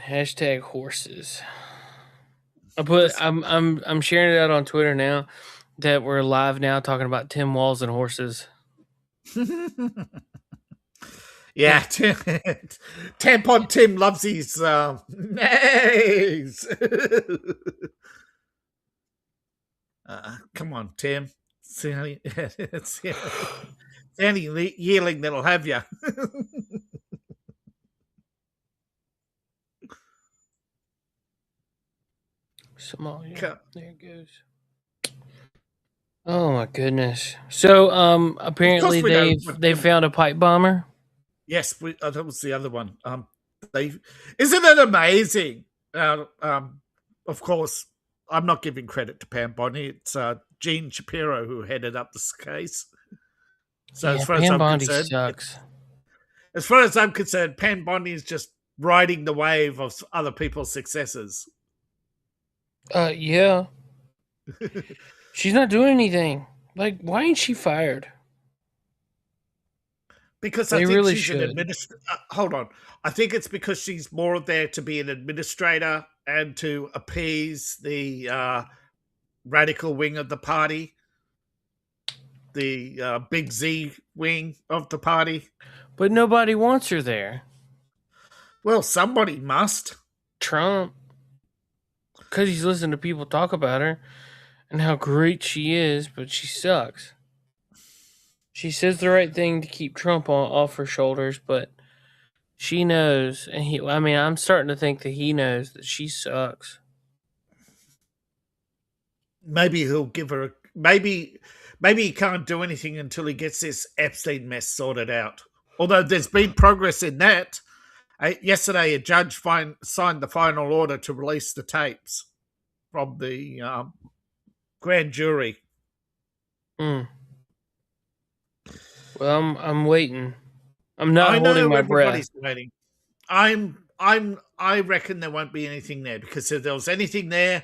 Hashtag horses. I'm sharing it out on Twitter now that we're live now talking about Tim Walls and horses. Yeah, Tampon Tim loves his nays. Come on, Tim. See any yearling that'll have you. Somalia. There it goes. Oh my goodness! So, apparently they found a pipe bomber. Yes, that was the other one. Isn't it amazing? Of course. I'm not giving credit to Pam Bondi. It's Gene Shapiro who headed up this case. So as far as I'm concerned, sucks. As far as I'm concerned, Pam Bondi is just riding the wave of other people's successes. Yeah. She's not doing anything. Like, why ain't she fired? Because I think she's an administrator. Hold on. I think it's because she's more there to be an administrator and to appease the radical wing of the party, the Big Z wing of the party. But nobody wants her there. Well, somebody must. Trump. Because he's listening to people talk about her and how great she is, but she sucks. She says the right thing to keep Trump off her shoulders, but she knows, and I'm starting to think that he knows that she sucks. Maybe he'll give her maybe he can't do anything until he gets this Epstein mess sorted out. Although there's been progress in that. Yesterday, a judge signed the final order to release the tapes from the grand jury. Well, I'm waiting. I'm not holding my breath. Waiting. I reckon there won't be anything there, because if there was anything there,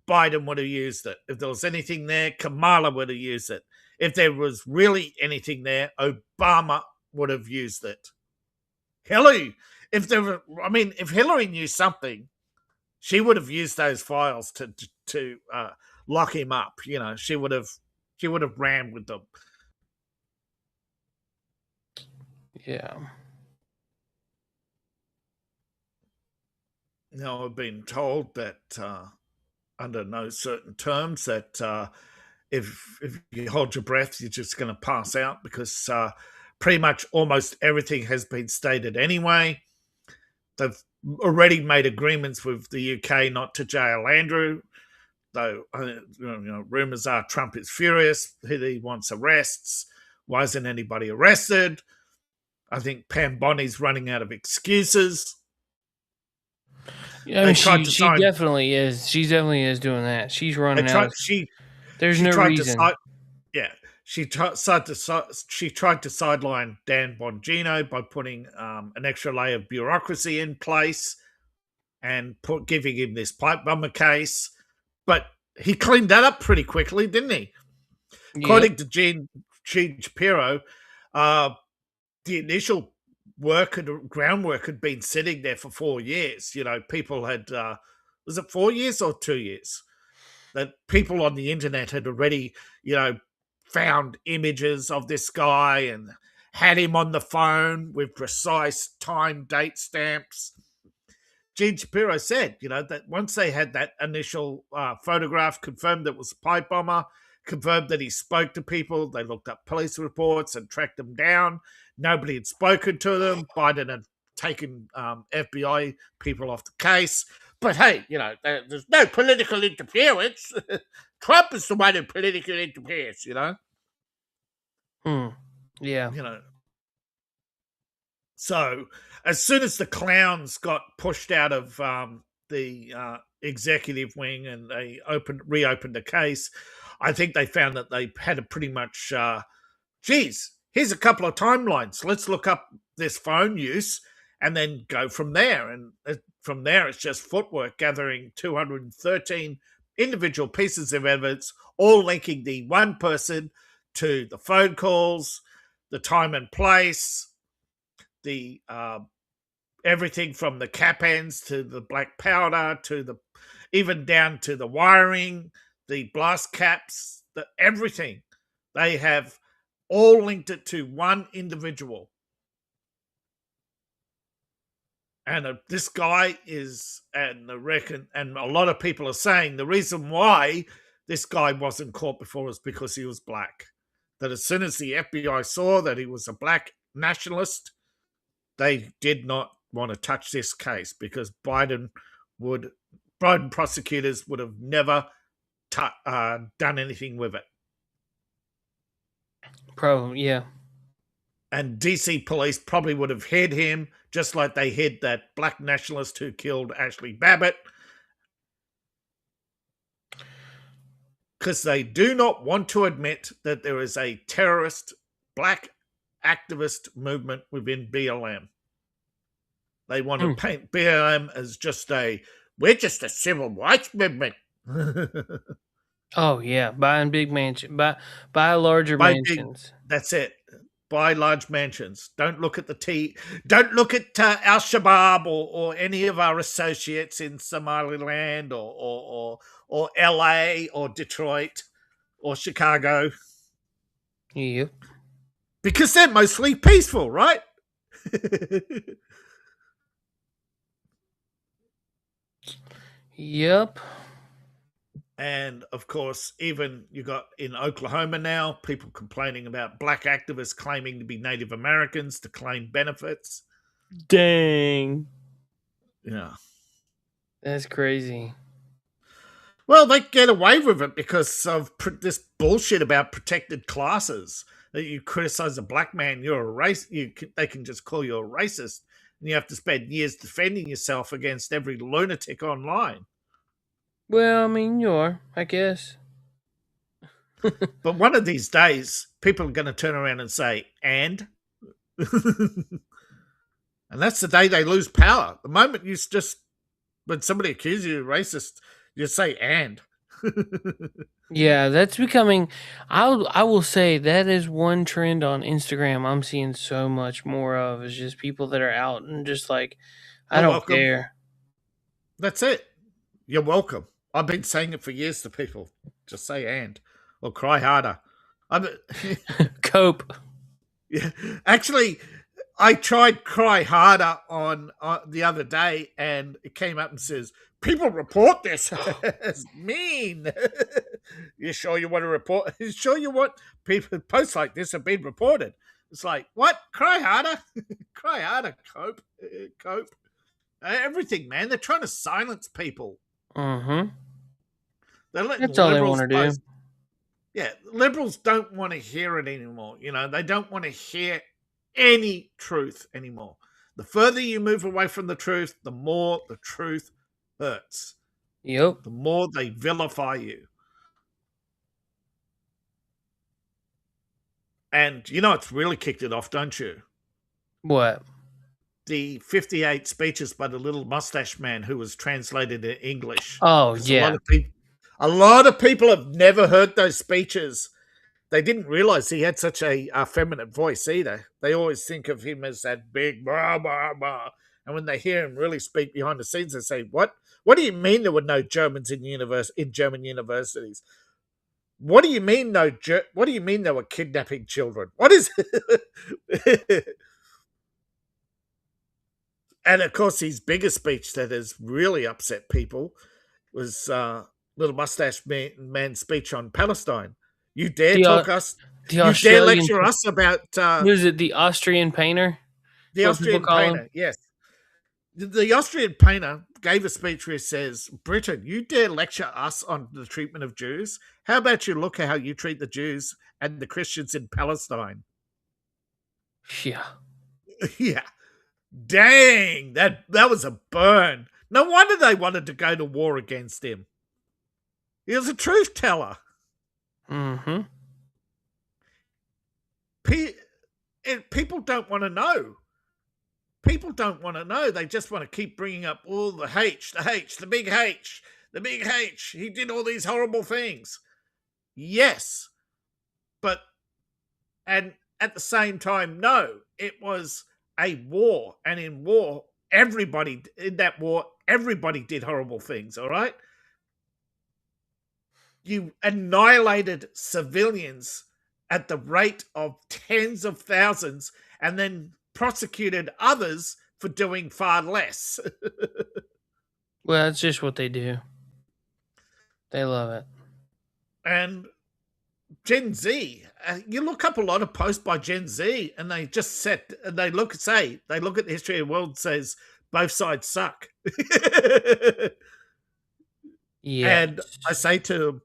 Biden would have used it. If there was anything there, Kamala would have used it. If there was really anything there, Obama would have used it. Hillary, if Hillary knew something, she would have used those files to lock him up. You know, she would have ran with them. Yeah. Now, I've been told that under no certain terms that if you hold your breath, you're just going to pass out, because pretty much almost everything has been stated anyway. They've already made agreements with the UK not to jail Andrew, though rumors are Trump is furious. He wants arrests. Why isn't anybody arrested? I think Pam Bondi's running out of excuses. Yeah, she definitely is. She definitely is doing that. She's running out. There's no reason. She tried to sideline Dan Bongino by putting an extra layer of bureaucracy in place. and giving him this pipe bomber case. But he cleaned that up pretty quickly, didn't he? Yep. According to Gene Shapiro, the initial groundwork had been sitting there for 4 years. People had, was it 4 years or 2 years? That people on the internet had already, found images of this guy and had him on the phone with precise time date stamps. Gene Shapiro said, that once they had that initial photograph, confirmed it was a pipe bomber, confirmed that he spoke to people, they looked up police reports and tracked them down. Nobody had spoken to them. Biden had taken FBI people off the case. But hey, there's no political interference. Trump is the one who politically interferes, Yeah. So as soon as the clowns got pushed out of the executive wing and they reopened the case, I think they found that they had a pretty much, here's a couple of timelines. Let's look up this phone use and then go from there. And from there, it's just footwork, gathering 213 individual pieces of evidence, all linking the one person to the phone calls, the time and place, the everything from the cap ends to the black powder to even down to the wiring, the blast caps, everything. They have all linked it to one individual. And this guy is, and a lot of people are saying the reason why this guy wasn't caught before is because he was black. That as soon as the FBI saw that he was a black nationalist, they did not want to touch this case because Biden prosecutors would have never done anything with it. Probably, yeah. And DC police probably would have hid him, just like they hid that black nationalist who killed Ashley Babbitt. Because they do not want to admit that there is a terrorist black activist movement within BLM. They want to paint BLM as we're just a civil rights movement. Oh yeah, buying big mansions, buy larger mansions. That's it. Buy large mansions. Don't look at Don't look at Al Shabaab or any of our associates in Somaliland or LA or Detroit or Chicago. Yep. Because they're mostly peaceful, right? Yep. And of course, even you got in Oklahoma now, people complaining about black activists claiming to be Native Americans to claim benefits. Dang. Yeah. That's crazy. Well, they get away with it because of this bullshit about protected classes. That you criticize a black man, you're a race. They can just call you a racist, and you have to spend years defending yourself against every lunatic online. Well, I mean, you are, I guess. But one of these days, people are going to turn around and say, and? And that's the day they lose power. The moment when somebody accuses you of racist, you say, and. Yeah, that's becoming, I will say that is one trend on Instagram I'm seeing so much more of, is just people that are out and just like, I don't care. That's it. You're welcome. I've been saying it for years to people. Just say and, or cry harder. Cope. Yeah, actually, I tried cry harder on the other day, and it came up and says, people report this as mean. You sure you want to report? You sure you want people posts like this have been reported? It's like, what? Cry harder? Cry harder, cope. Cope. Everything, man. They're trying to silence people. Mm-hmm. That's all they want to do. Yeah, liberals don't want to hear it anymore. They don't want to hear any truth anymore. The further you move away from the truth, the more the truth hurts. Yep. The more they vilify you. And it's really kicked it off, don't you? What? the 58 speeches by the little mustache man who was translated in English. Oh, yeah. A lot of people have never heard those speeches. They didn't realize he had such a feminine voice either. They always think of him as that big blah, blah, blah. And when they hear him really speak behind the scenes, they say, what? What do you mean there were no Germans in German universities? What do you mean what do you mean they were kidnapping children? What is And of course, his biggest speech that has really upset people was little mustache man's speech on Palestine. You dare lecture us about was it the Austrian painter? The Austrian painter, yes. The Austrian painter gave a speech where he says, Britain, you dare lecture us on the treatment of Jews? How about you look at how you treat the Jews and the Christians in Palestine? Yeah. Yeah. Dang, that was a burn. No wonder they wanted to go to war against him. He was a truth teller. Mm-hmm. People don't want to know. People don't want to know. They just want to keep bringing up all the the big H, the big H. He did all these horrible things. Yes. And at the same time, no, it was a war. And in that war, everybody did horrible things, all right? You annihilated civilians at the rate of tens of thousands and then prosecuted others for doing far less. Well, that's just what they do. They love it. And Gen Z, you look up a lot of posts by Gen Z and they just they look at the history of the world and says both sides suck. Yeah. And I say to them,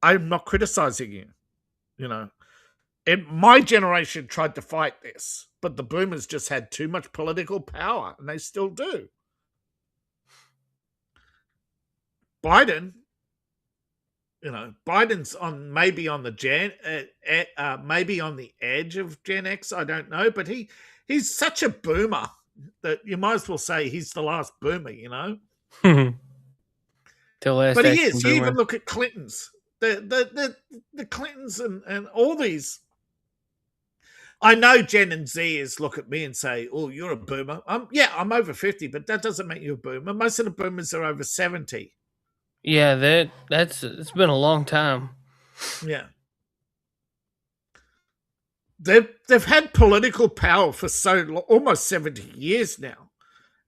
I'm not criticizing you. You know, my generation tried to fight this, but the boomers just had too much political power, and they still do. Biden's maybe on the edge of Gen X. I don't know, but he's such a boomer that you might as well say he's the last boomer. You know, but he is. You even look at Clinton's. The Clintons and all these. I know Gen and Zers look at me and say, "Oh, you're a boomer." I'm over 50, but that doesn't make you a boomer. Most of the boomers are over 70. Yeah, it's been a long time. Yeah, they've had political power for almost 70 years now,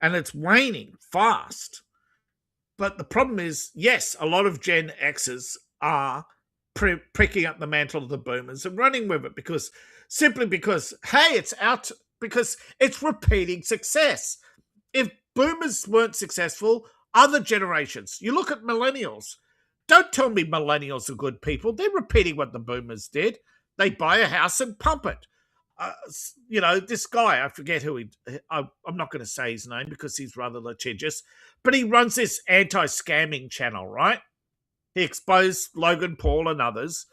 and it's waning fast. But the problem is, yes, a lot of Gen Xers are pricking up the mantle of the boomers and running with it because hey, because it's repeating success. If boomers weren't successful, other generations, you look at millennials. Don't tell me millennials are good people. They're repeating what the boomers did. They buy a house and pump it. This guy, I forget who I'm not going to say his name because he's rather litigious, but he runs this anti-scamming channel, right? He exposed Logan Paul and others,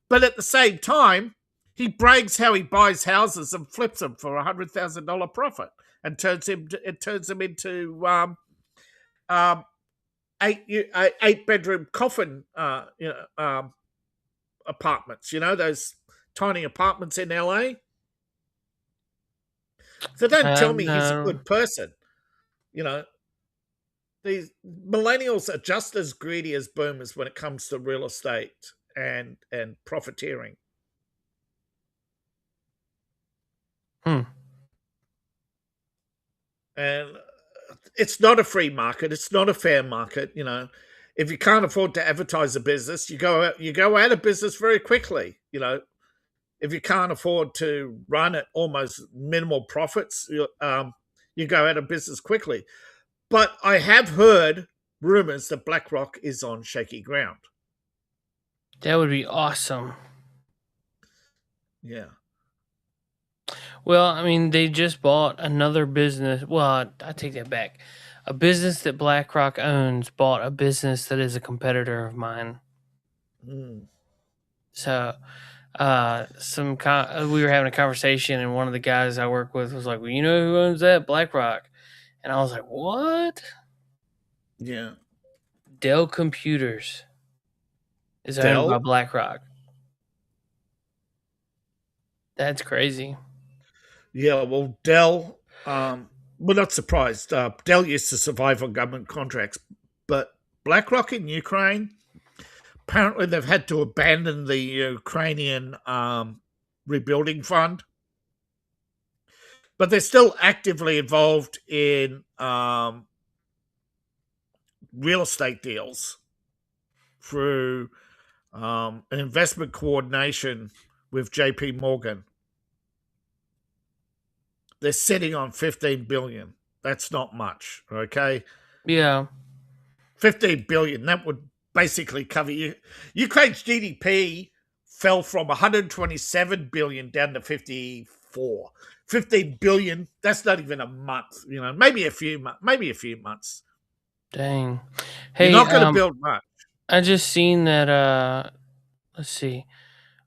but at the same time, he brags how he buys houses and flips them for $100,000 profit and turns them into 8-bedroom coffin apartments. You know, those tiny apartments in LA. So don't tell me he's a good person. You know, these millennials are just as greedy as boomers when it comes to real estate and profiteering. And it's not a free market. It's not a fair market. You know, if you can't afford to advertise a business, you go out of business very quickly. You know, if you can't afford to run at almost minimal profits, you go out of business quickly. But I have heard rumors that BlackRock is on shaky ground. That would be awesome. Yeah. Well, I mean, they just bought another business. Well, I take that back. A business that BlackRock owns bought a business that is a competitor of mine. Mm. So, we were having a conversation, and one of the guys I work with was like, "Well, you know who owns that? BlackRock." And I was like, "What?" Yeah. Dell Computers is owned by BlackRock. That's crazy. Yeah, well, Dell, we're not surprised. Dell used to survive on government contracts, but BlackRock in Ukraine, apparently they've had to abandon the Ukrainian rebuilding fund, but they're still actively involved in real estate deals through an investment coordination with JP Morgan. They're sitting on 15 billion. That's not much, okay? Yeah. 15 billion, that would basically cover you. Ukraine's GDP fell from 127 billion down to 54. 15 billion, that's not even a month, maybe a few months. Dang. Hey, you're not going to build much. I just seen that let's see.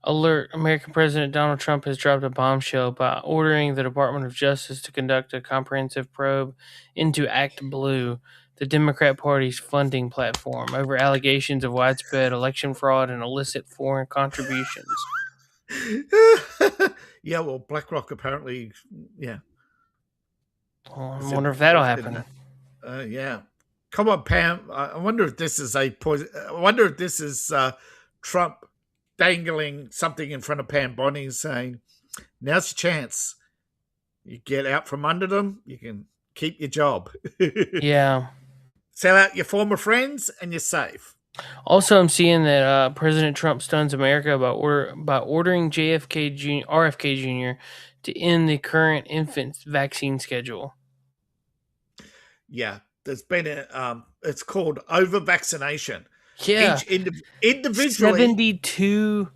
Alert, American President Donald Trump has dropped a bombshell by ordering the Department of Justice to conduct a comprehensive probe into Act Blue, the Democrat Party's funding platform, over allegations of widespread election fraud and illicit foreign contributions. Yeah, well, BlackRock apparently, yeah. Well, I wonder if that'll happen. Yeah. Come on, Pam. I wonder if this is Trump dangling something in front of Pam Bondi saying, now's your chance. You get out from under them, you can keep your job. Yeah. Sell out your former friends and you're safe. Also, I'm seeing that President Trump stuns America by ordering RFK Jr. to end the current infant vaccine schedule. Yeah, there's been it's called over-vaccination. Yeah. Each individually. 72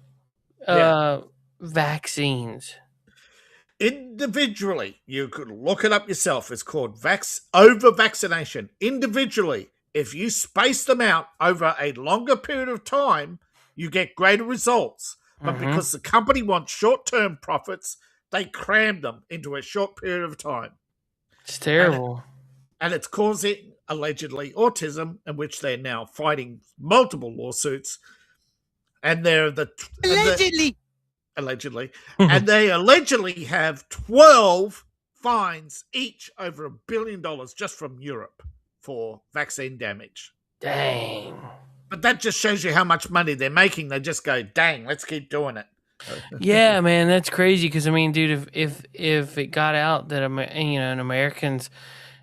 vaccines. Individually, you could look it up yourself. It's called over-vaccination. Individually, if you space them out over a longer period of time, you get greater results. But because the company wants short-term profits, they cram them into a short period of time. It's terrible. And it's causing, allegedly, autism, in which they're now fighting multiple lawsuits. And they're allegedly. And they allegedly have 12 fines each over $1 billion just from Europe for vaccine damage. Dang. But that just shows you how much money they're making. They just go, dang, let's keep doing it. Yeah, man, that's crazy. Because, I mean, dude, if it got out that,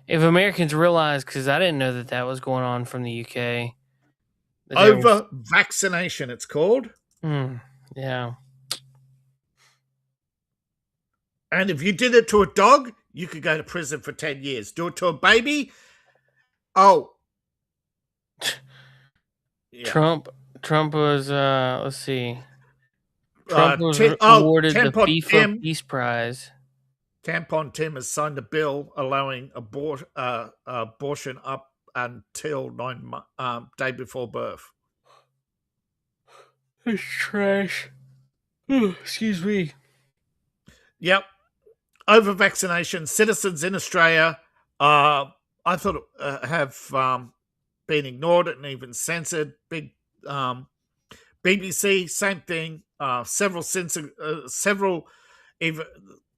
if Americans realized, because I didn't know that was going on from the UK. Over-vaccination, it's called. Yeah. And if you did it to a dog, you could go to prison for 10 years. Do it to a baby? Oh. Yeah. Trump was, let's see. Trump was awarded the FIFA Peace Prize. Tampon Tim has signed a bill allowing abortion up until 9 day before birth. It's trash. Excuse me. Yep. Over vaccination, citizens in Australia, I thought have been ignored and even censored. Big BBC, same thing. Several. Even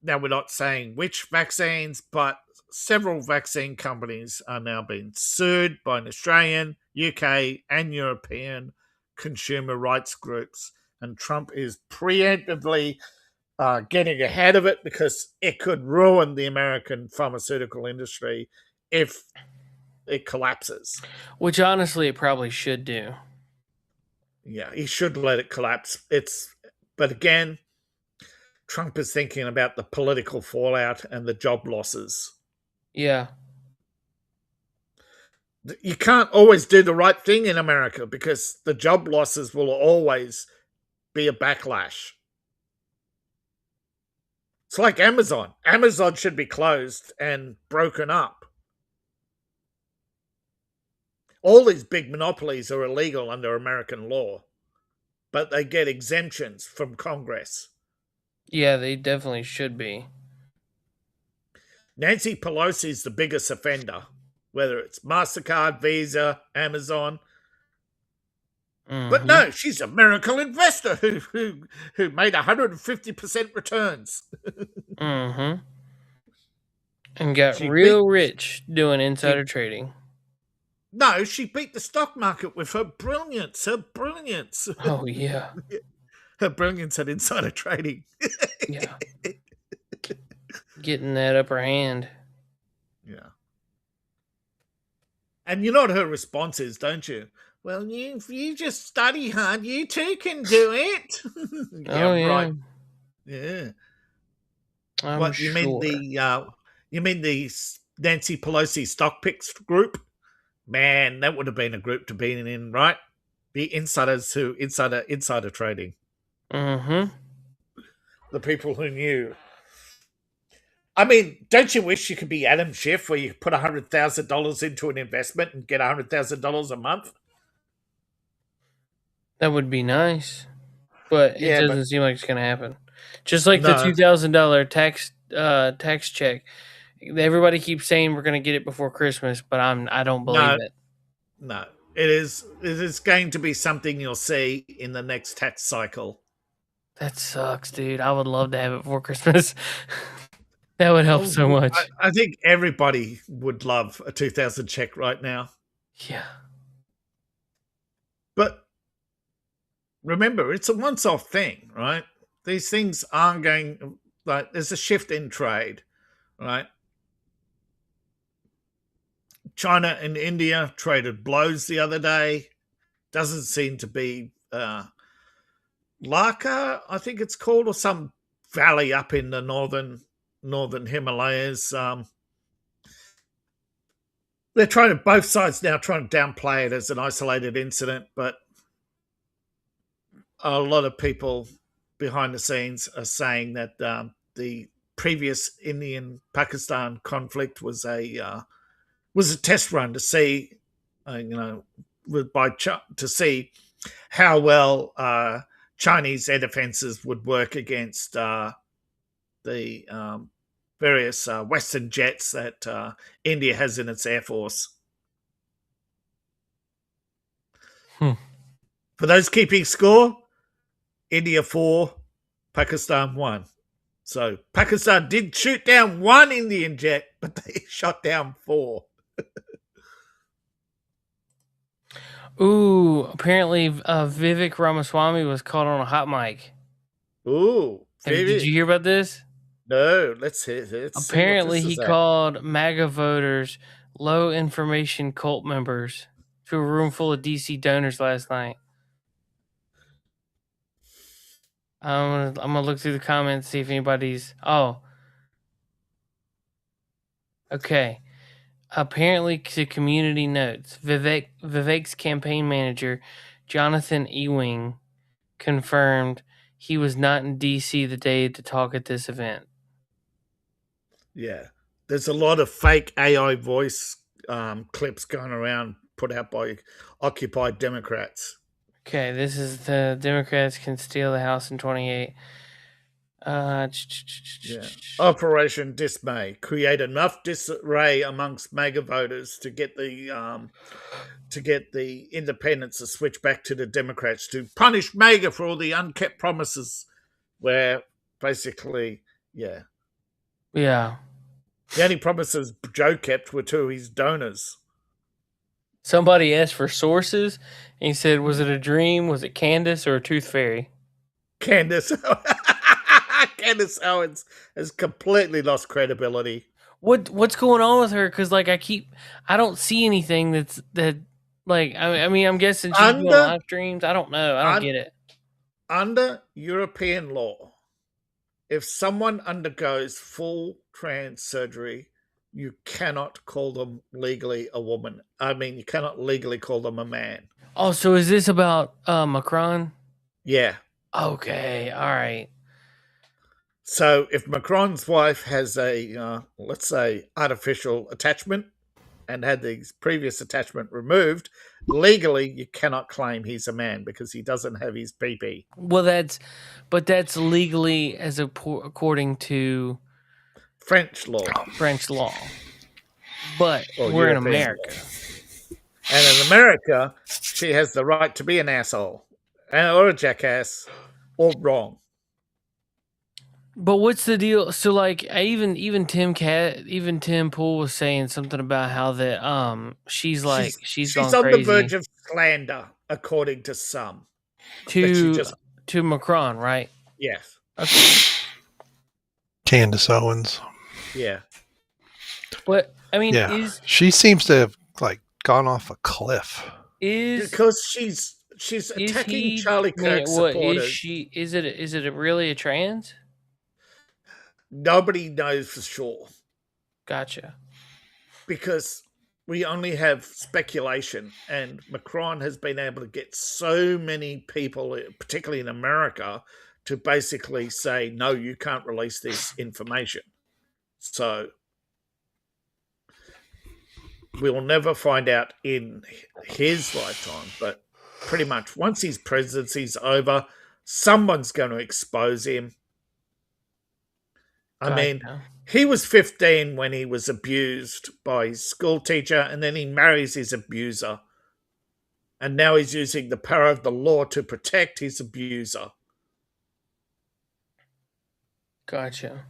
now, we're not saying which vaccines, but several vaccine companies are now being sued by an Australian, UK, and European consumer rights groups, and Trump is preemptively getting ahead of it because it could ruin the American pharmaceutical industry if it collapses. Which, honestly, it probably should do. Yeah, he should let it collapse. But again, Trump is thinking about the political fallout and the job losses. Yeah. You can't always do the right thing in America because the job losses will always be a backlash. It's like Amazon. Amazon should be closed and broken up. All these big monopolies are illegal under American law. but they get exemptions from Congress. Yeah, they definitely should be. Nancy Pelosi is the biggest offender, whether it's MasterCard, Visa, Amazon. But no, she's a miracle investor who made 150% returns. And got real rich doing insider trading. No, she beat the stock market with her brilliance. Oh, yeah. Her brilliance at insider trading. Yeah. Getting that upper hand. Yeah. And you know what her response is, don't you? Well, if you just study hard, you too can do it. Yeah. Right. Yeah. I'm sure. You mean the Nancy Pelosi stock picks group? Man, that would have been a group to be in, right? The insiders who insider trading. The people who knew. I mean, don't you wish you could be Adam Schiff, where you put $100,000 into an investment and get $100,000 a month? That would be nice, but it doesn't seem like it's going to happen. Just like the $2,000 tax check. Everybody keeps saying we're going to get it before Christmas, but I don't believe it. No, it is going to be something you'll see in the next tax cycle. That sucks, dude. I would love to have it before Christmas. That would help so much. I think everybody would love a 2,000 check right now. Yeah. But remember, it's a once-off thing, right? These things aren't going, like, there's a shift in trade, right? China and India traded blows the other day. Doesn't seem to be Laka, I think it's called, or some valley up in the northern Himalayas. They're both sides now trying to downplay it as an isolated incident, but a lot of people behind the scenes are saying that the previous Indian-Pakistan conflict was a test run to see, to see how well Chinese air defenses would work against the various Western jets that India has in its air force. For those keeping score, India 4, Pakistan 1. So Pakistan did shoot down one Indian jet, but they shot down 4. Ooh, apparently Vivek Ramaswamy was caught on a hot mic. Ooh. Did you hear about this? No, let's hear this. Apparently he called MAGA voters low information cult members to a room full of DC donors last night. I'm gonna look through the comments, see if anybody's... Oh. Okay. Apparently, to community notes, Vivek's campaign manager, Jonathan Ewing, confirmed he was not in D.C. the day to talk at this event. Yeah. There's a lot of fake AI voice clips going around put out by Occupy Democrats. Okay, this is the Democrats can steal the House in 28. Operation Dismay. Create enough disarray amongst MAGA voters to get the independents to switch back to the Democrats to punish MAGA for all the unkept promises. Where basically, yeah. The only promises Joe kept were to his donors. Somebody asked for sources, and he said, "Was it a dream? Was it Candace or a tooth fairy?" Candace. Candace Owens has completely lost credibility. What's going on with her? Because I don't see anything that I'm guessing she's doing live streams. I don't know. I don't get it. Under European law, if someone undergoes full trans surgery, you cannot call them legally a woman. I mean, you cannot legally call them a man. Oh, so is this about Macron? Yeah. Okay. All right. So if Macron's wife has a, let's say, artificial attachment, and had the previous attachment removed, legally you cannot claim he's a man because he doesn't have his PP. Well, that's legally according to French law. But we're in America. And in America, she has the right to be an asshole or a jackass or wrong. But what's the deal? So, like, even Tim Pool was saying something about how that she's on the crazy verge of slander, according to some. To Macron, right? Yes. Okay. Candace Owens. Yeah. But I mean, she seems to have gone off a cliff. Because she's attacking Charlie Kirk supporters. Is it really a trans? Nobody knows for sure. Gotcha. Because we only have speculation, and Macron has been able to get so many people, particularly in America, to basically say, no, you can't release this information. So we'll never find out in his lifetime, but pretty much once his presidency's over, someone's going to expose him. I mean, he was 15 when he was abused by his school teacher, and then he marries his abuser. And now he's using the power of the law to protect his abuser. Gotcha.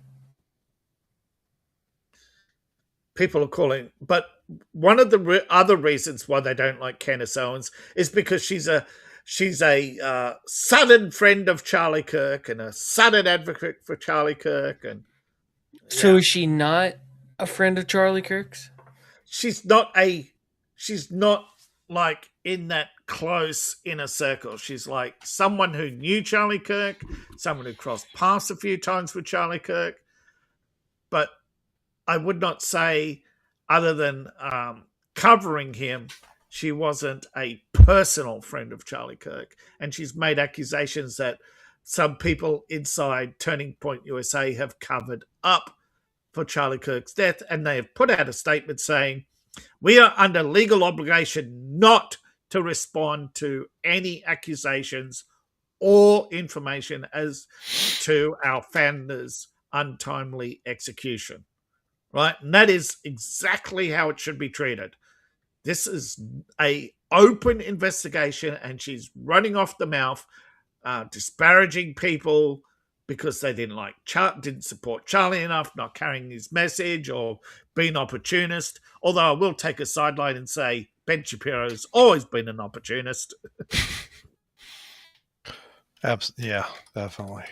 People are calling, but one of the other reasons why they don't like Candace Owens is because she's a sudden friend of Charlie Kirk and a sudden advocate for Charlie Kirk. And so is she not a friend of Charlie Kirk's? She's not like in that close inner circle. She's like someone who knew Charlie Kirk, someone who crossed paths a few times with Charlie Kirk. But I would not say, other than covering him, she wasn't a personal friend of Charlie Kirk. And she's made accusations that some people inside Turning Point USA have covered up for Charlie Kirk's death. And they have put out a statement saying, we are under legal obligation not to respond to any accusations or information as to our founder's untimely execution. Right? And that is exactly how it should be treated. This is an open investigation, and she's running off the mouth, disparaging people because they didn't support Charlie enough, not carrying his message, or being opportunist. Although I will take a sideline and say Ben Shapiro's always been an opportunist. Yeah, definitely.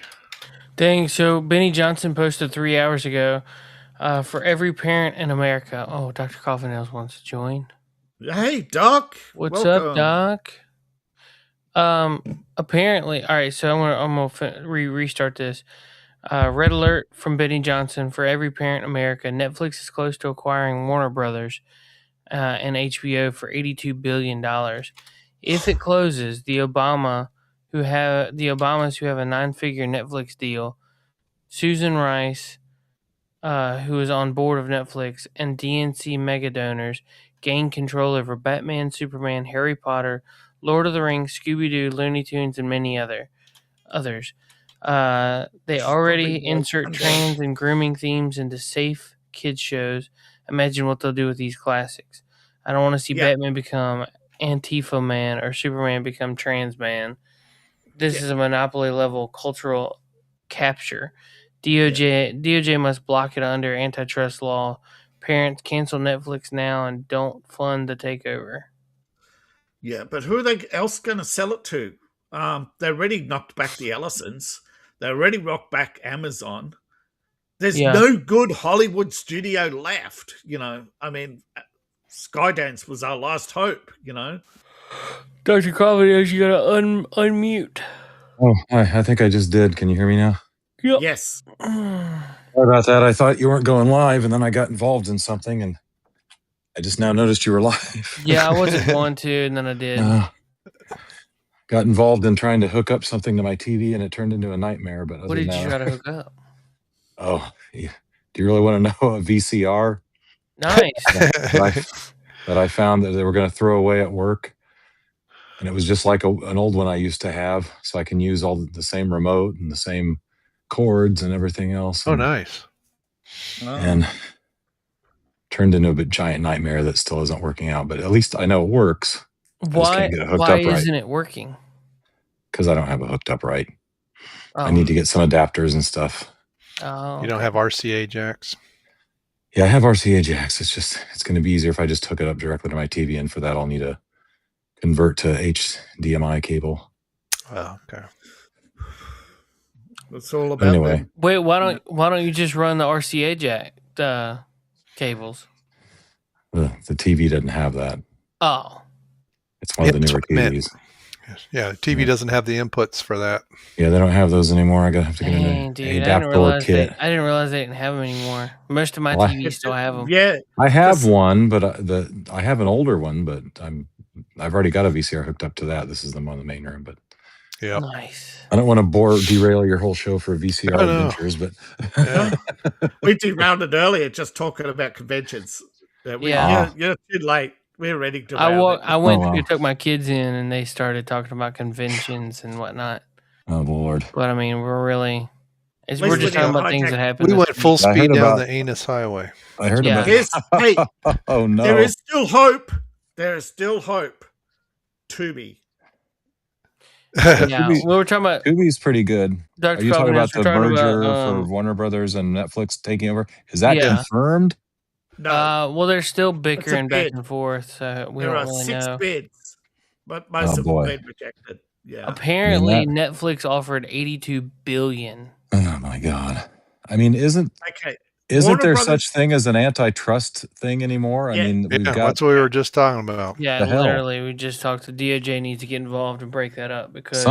Dang, so Benny Johnson posted 3 hours ago, for every parent in America. Oh, Dr. Coffin wants to join. Hey, Doc. What's up, Doc? Apparently, all right, so I'm gonna restart this. Red alert from Benny Johnson for every parent in America. Netflix is close to acquiring Warner Brothers and HBO for $82 billion. If it closes, the Obamas who have a 9-figure Netflix deal, Susan Rice, who is on board of Netflix, and DNC mega donors gain control over Batman, Superman, Harry Potter, Lord of the Rings, Scooby-Doo, Looney Tunes, and many others. They already insert trans and grooming themes into safe kids shows. Imagine what they'll do with these classics. I don't want to see Batman become Antifa man or Superman become trans man. This is a monopoly level cultural capture. DOJ must block it under antitrust law. Parents, cancel Netflix now and don't fund the takeover. Yeah, but who are they else going to sell it to? They already knocked back the Ellisons. They already rocked back Amazon. There's no good Hollywood studio left. I mean, Skydance was our last hope. Dr. Coffin, you got to unmute. Oh, I think I just did. Can you hear me now? Yep. Yes. Sorry about that. I thought you weren't going live, and then I got involved in something, and I just now noticed you were live. Yeah, I wasn't going to, and then I did. Got involved in trying to hook up something to my TV, and it turned into a nightmare. But what did you try to hook up? Oh, yeah. Do you really want to know a VCR? Nice. that I found that they were going to throw away at work. And it was just like an old one I used to have. So I can use all the same remote and the same cords and everything else. Oh, nice. And turned into a giant nightmare that still isn't working out. But at least I know it works. Why isn't it working? Because I don't have it hooked up right. I need to get some adapters and stuff. Oh, you don't have RCA jacks? Yeah, I have RCA jacks. It's going to be easier if I just hook it up directly to my TV. And for that, I'll need to convert to HDMI cable. Oh, okay. That's all about anyway. Wait, why don't you just run the RCA jack cables? The TV doesn't have that. Oh. It's one of the newer TVs. Yeah, the TV doesn't have the inputs for that. Yeah, they don't have those anymore. I have to get an adapter kit. I didn't realize they didn't have them anymore. Most of my TVs still have them. Yeah, I have one, but I have an older one, but I've already got a VCR hooked up to that. This is the one in the main room, but yeah, nice. I don't want to derail your whole show for VCR adventures, but we derailed earlier just talking about conventions. You're too late. We're ready to. I went to took my kids in, and they started talking about conventions and whatnot. Oh Lord! But I mean, we're just talking about things that happen. We went full speed down the Anus Highway. I heard about. Hey, oh no! There is still hope. There is still hope. Tubi. Yeah, we were talking about Tubi's pretty good. Dr. Are you talking about the merger for Warner Brothers and Netflix taking over? Is that confirmed? No. Well, they're still bickering back and forth. So we don't really know. There are 6 bids, but most of them have been rejected. Yeah. Apparently, Netflix offered $82 billion. Oh my God! I mean, isn't there such thing as an antitrust thing anymore? Yeah. I mean, that's what we were just talking about. Yeah, literally, we just talked to DOJ needs to get involved and break that up because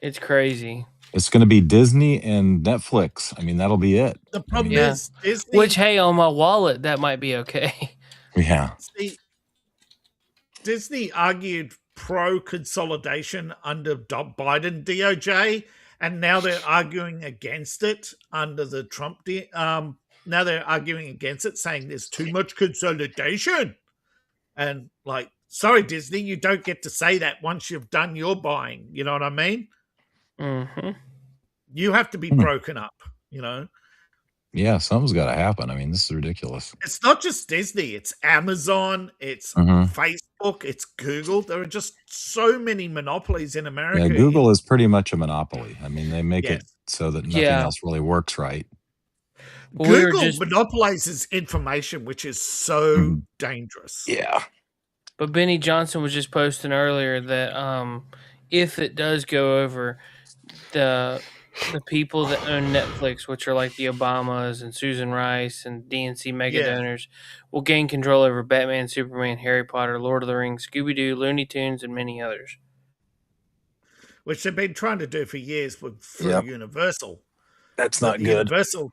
it's crazy. It's going to be Disney and Netflix. I mean, that'll be it. The problem is Disney, which, hey, on my wallet, that might be okay. Yeah. See, Disney argued pro-consolidation under Biden DOJ, and now they're arguing against it under the Trump. Now they're arguing against it, saying there's too much consolidation. And sorry, Disney, you don't get to say that once you've done your buying. You know what I mean? Mm-hmm. You have to be broken up, Yeah, something's got to happen. I mean, this is ridiculous. It's not just Disney. It's Amazon. It's Facebook. It's Google. There are just so many monopolies in America. Yeah, Google is pretty much a monopoly. I mean, they make it so that nothing else really works right. Google monopolizes information, which is so dangerous. Yeah. But Benny Johnson was just posting earlier that if it does go over, the people that own Netflix, which are like the Obamas and Susan Rice and DNC mega donors, will gain control over Batman, Superman, Harry Potter, Lord of the Rings, Scooby-Doo, Looney Tunes, and many others. Which they've been trying to do for years through Universal. That's not good. Universal,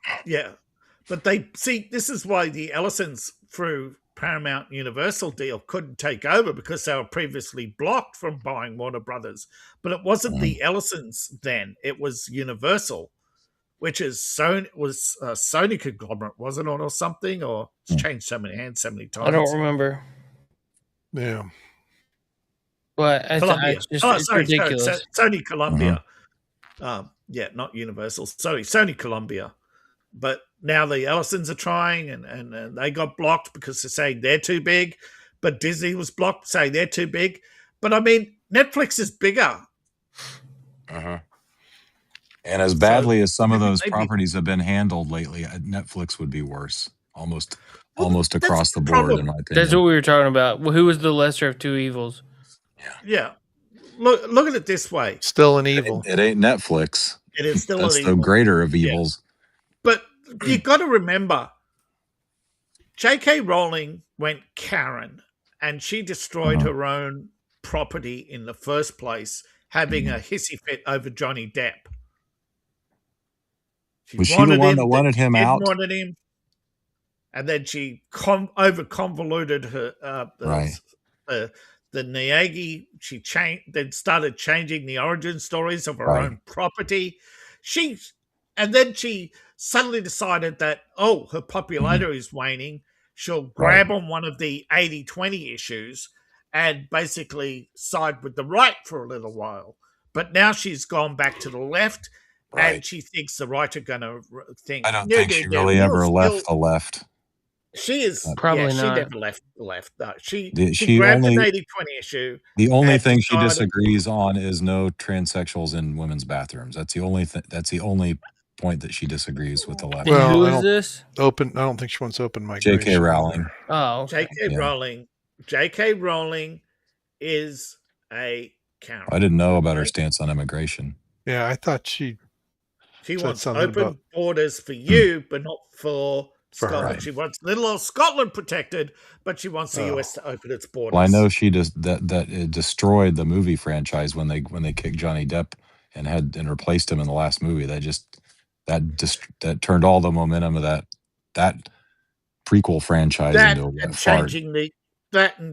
But this is why the Ellisons through Paramount Universal deal couldn't take over, because they were previously blocked from buying Warner Brothers. But it wasn't the Ellisons then; it was Universal, which is Sony, was a Sony conglomerate, wasn't it, or something? Or it's changed so many hands so many times. I don't remember. Yeah, but it's ridiculous. Sony Columbia. Not Universal. Sony Columbia. But now the Ellisons are trying, and they got blocked because they're saying they're too big. But Disney was blocked, saying they're too big. But I mean, Netflix is bigger. And as badly as some of those properties have been handled lately, Netflix would be worse. Almost across the board, in my opinion. That's what we were talking about. Who was the lesser of two evils? Yeah. Look at it this way. Still an evil. It ain't Netflix. It is still That's an evil. the greater of evils. Yeah. But you got to remember, J.K. Rowling went Karen, and she destroyed her own property in the first place, having a hissy fit over Johnny Depp. Was she the one that wanted him out? Wanted him, and then she over convoluted her the Miyagi. She then started changing the origin stories of her own property. And then she suddenly decided that her popularity is waning. she'll grab on one of the 80-20 issues and basically side with the right for a little while. But now she's gone back to the left, and she thinks the right are going to think. I don't think she really ever left the left. She is probably not. She never left the left. No, she She grabbed only, an 80-20 issue. The only thing she disagrees on is no transsexuals in women's bathrooms. That's the only That's the only point that she disagrees with the left. Well, who is this? I don't think she wants open migration. J.K. Rowling. Oh, okay. J.K. Rowling. J.K. Rowling is a character. I didn't know about her stance on immigration. Yeah, I thought she wants open borders for you, but not for Scotland. Right. She wants little old Scotland protected, but she wants the US to open its borders. Well, I know she just that it destroyed the movie franchise when they kicked Johnny Depp and replaced him in the last movie. That turned all the momentum of that prequel franchise into a fart.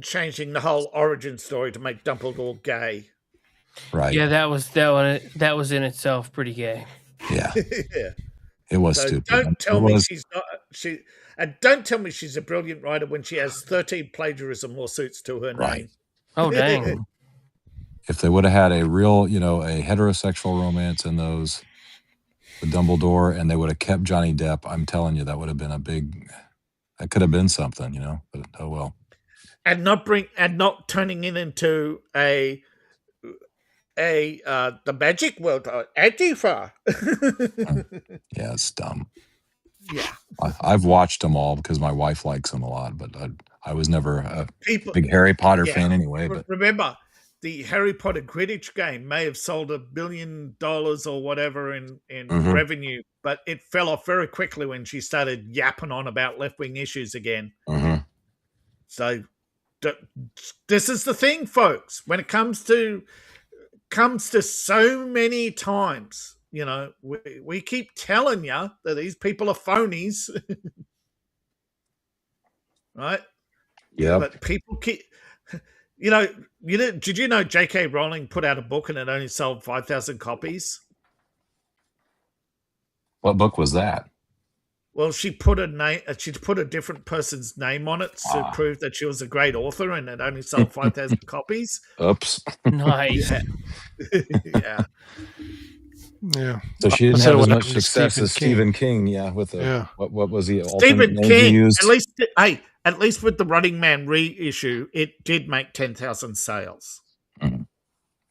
Changing the whole origin story to make Dumbledore gay. Right. Yeah, that was in itself pretty gay. Yeah. Yeah. It was stupid. Don't tell me she's not. And don't tell me she's a brilliant writer when she has 13 plagiarism lawsuits to her name. Oh, dang. If they would have had a real, a heterosexual romance in those with Dumbledore, and they would have kept Johnny Depp, I'm telling you, that would have been that could have been something, but oh well. And not turning it into the magic world Antifa. Yeah, it's dumb. Yeah, I've watched them all because my wife likes them a lot, but I was never a big Harry Potter fan anyway. But remember, the Harry Potter Quidditch game may have sold $1 billion or whatever in revenue, but it fell off very quickly when she started yapping on about left-wing issues again. So this is the thing, folks. When it comes to so many times, we keep telling you that these people are phonies, right? Yeah. But people keep, did you know J.K. Rowling put out a book and it only sold 5,000 copies? What book was that? Well, she put a different person's name on it to prove that she was a great author, and it only sold 5,000 copies. Oops. Nice. Yeah. Yeah. So she didn't have as much success as Stephen King. Yeah. With what was the Stephen alternate name King? he used? At least with the Running Man reissue, it did make 10,000 sales. Mm-hmm.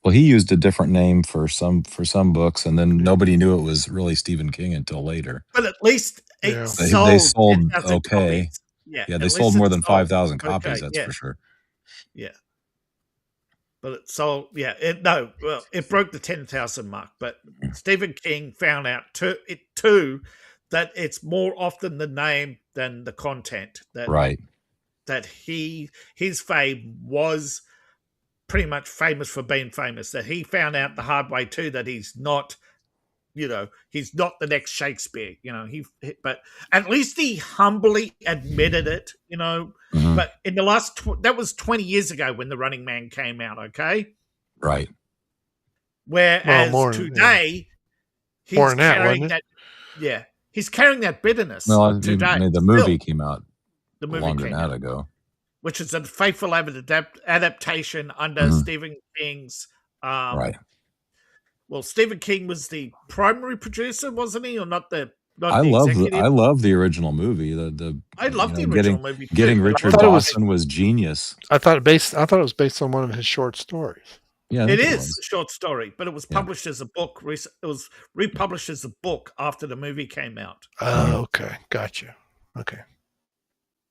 Well, he used a different name for some books, and then nobody knew it was really Stephen King until later. But at least sold. They sold okay. Copies. Yeah, they sold more than 5,000 copies. That's for sure. Yeah. But it sold, it broke the 10,000 mark. But Stephen King found out too that it's more often the name than the content. That his fame was pretty much famous for being famous. That he found out the hard way too that he's not, he's not the next Shakespeare. But at least he humbly admitted it. But in the last, that was 20 years ago when The Running Man came out, okay? Right. Whereas today, he's carrying that. Yeah, he's carrying that bitterness. Well, today. The movie came out longer than that ago. Which is a faithful adaptation under Stephen King's. Right. Well, Stephen King was the primary producer, wasn't he, or not the? I love the original movie. I love the original movie. Getting Richard Dawson was genious. I thought it was based on one of his short stories. Yeah, it is a short story, but it was published as a book. It was republished as a book after the movie came out. Oh, okay, gotcha. Okay.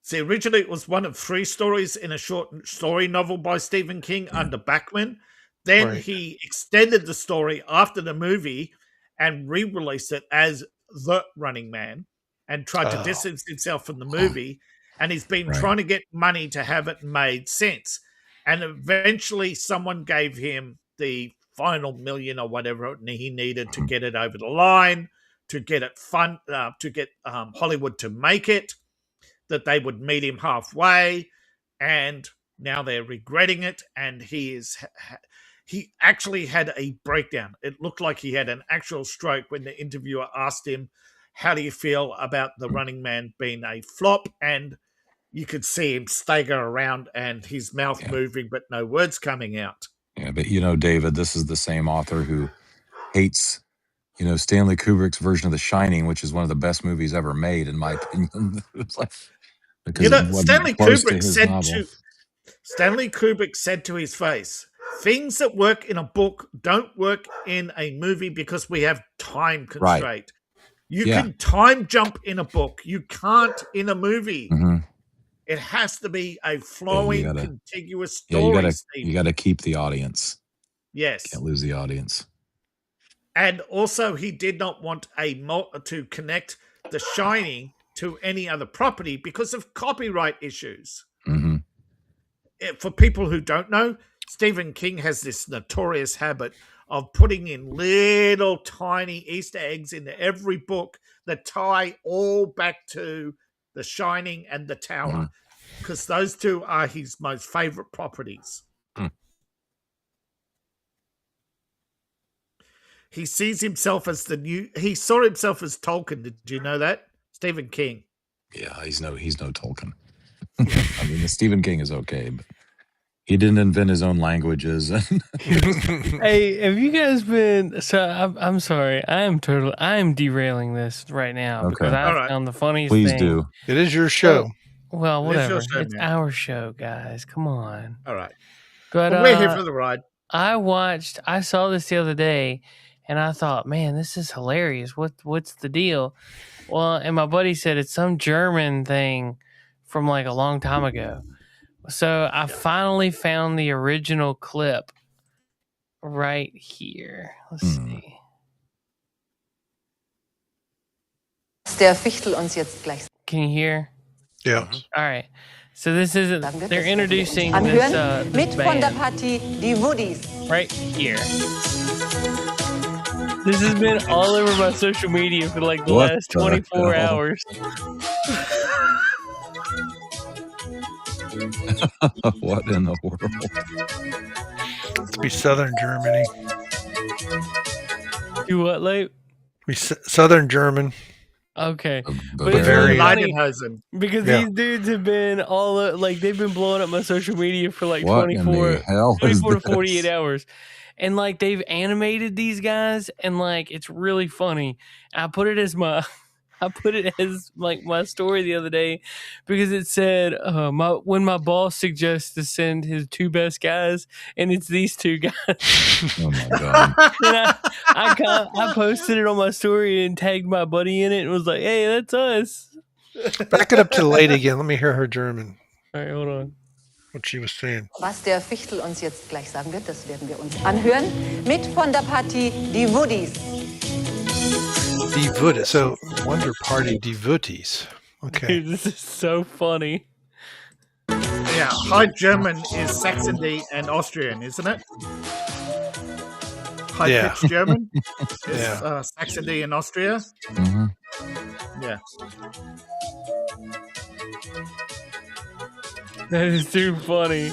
See, originally it was one of 3 stories in a short story novel by Stephen King under Bachman. Then he extended the story after the movie and re-released it as The Running Man and tried to distance himself from the movie. And he's been trying to get money to have it made since. And eventually someone gave him the final $1 million or whatever he needed to get it over the line, to get it to get Hollywood to make it, that they would meet him halfway. And now they're regretting it. And he actually had a breakdown. It looked like he had an actual stroke when the interviewer asked him, how do you feel about The Running Man being a flop? And, you could see him stagger around and his mouth moving, but no words coming out. Yeah, but David, this is the same author who hates, Stanley Kubrick's version of The Shining, which is one of the best movies ever made, in my opinion. It's like, because it wasn't close to his novel. Stanley Kubrick said to his face, things that work in a book don't work in a movie because we have time constraint. Right. You can time jump in a book. You can't in a movie. Mm-hmm. It has to be a flowing, contiguous story. You got to keep the audience. Yes. Can't lose the audience. And also, he did not want to connect The Shining to any other property because of copyright issues. Mm-hmm. For people who don't know, Stephen King has this notorious habit of putting in little tiny Easter eggs into every book that tie all back to The Shining and The Tower, because those two are his most favorite properties. He sees himself as he saw himself as Tolkien. Did you know that? Stephen King. Yeah, he's no Tolkien. I mean, the Stephen King is okay, but he didn't invent his own languages. Hey, have you guys been? So I'm sorry, I am derailing this right now because I found the funniest thing. Please do. It is your show. Well, whatever. It's our show, guys. Come on. All right. But we're here for the ride. I saw this the other day, and I thought, man, this is hilarious. What's the deal? Well, and my buddy said it's some German thing from like a long time ago. So I finally found the original clip right here. Let's see. Can you hear? Yeah. All right. So this is they're introducing this band right here. This has been all over my social media for like the last 24 hours. What in the world? It's be Southern Germany. Do what, Late? Be Southern German. Okay, but it's very funny because these dudes have been they've been blowing up my social media for like 24 to 48 hours. And like they've animated these guys, and like it's really funny. I put it as my story the other day because it said when my boss suggests to send his two best guys, and it's these two guys. Oh my god! And I posted it on my story and tagged my buddy in it and was like, "Hey, that's us." Back it up to the lady again. Let me hear her German. All right, hold on. What she was saying. Was der Fichtel uns jetzt gleich sagen wird, das werden wir uns anhören. Mit von der Partie Die Woodies. Die Woodies. So, Wonder Party Die Woodies. Okay. Dude, this is so funny. Yeah, High German is Saxony and Austrian, isn't it? High-pitched German is Saxony and Austria. Mm-hmm. Yeah. That is too funny.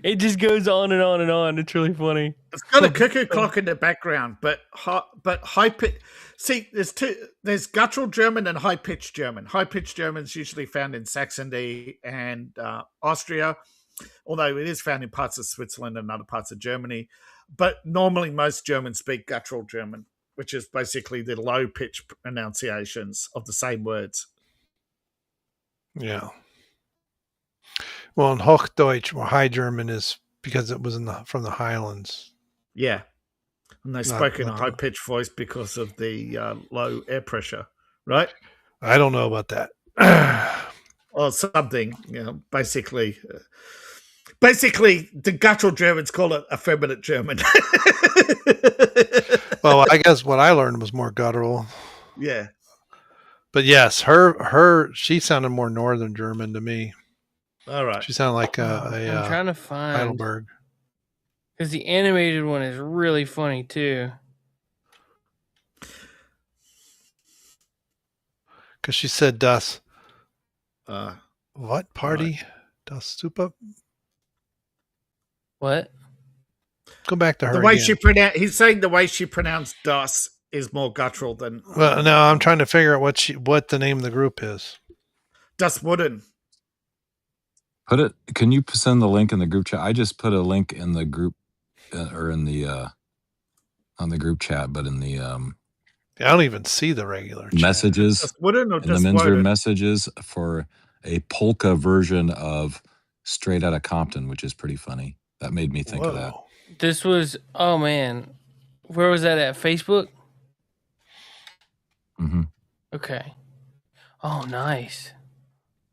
It just goes on and on and on. It's really funny. It's got a cuckoo clock in the background, but high pitch. See, there's guttural German and high pitched German. High pitched German is usually found in Saxony and Austria, although it is found in parts of Switzerland and other parts of Germany. But normally, most Germans speak guttural German, which is basically the low pitch pronunciations of the same words. Yeah. Well, in Hochdeutsch, or High German is because it was from the Highlands. Yeah. And they spoke in a high-pitched voice because of the low air pressure, right? I don't know about that. Or something, basically, the guttural Germans call it effeminate German. Well, I guess what I learned was more guttural. Yeah. But yes, she sounded more Northern German to me. All right. She sounded like I'm trying to find Heidelberg. Because the animated one is really funny too. Because she said das. What party? Right. Das Super. What? Go back to her. The way again. He's saying the way she pronounced das is more guttural than. Well, no, I'm trying to figure out what the name of the group is. Das Wooden. Can you send the link in the group chat? I just put a link in the group or in the on the group chat, but in the I don't even see the regular messages. Just wooden or in just the men's room woden? messages for a polka version of Straight Outta Compton, which is pretty funny. That made me think of that. This was, oh man, where was that at? Facebook? Mm-hmm. Okay. Oh, nice.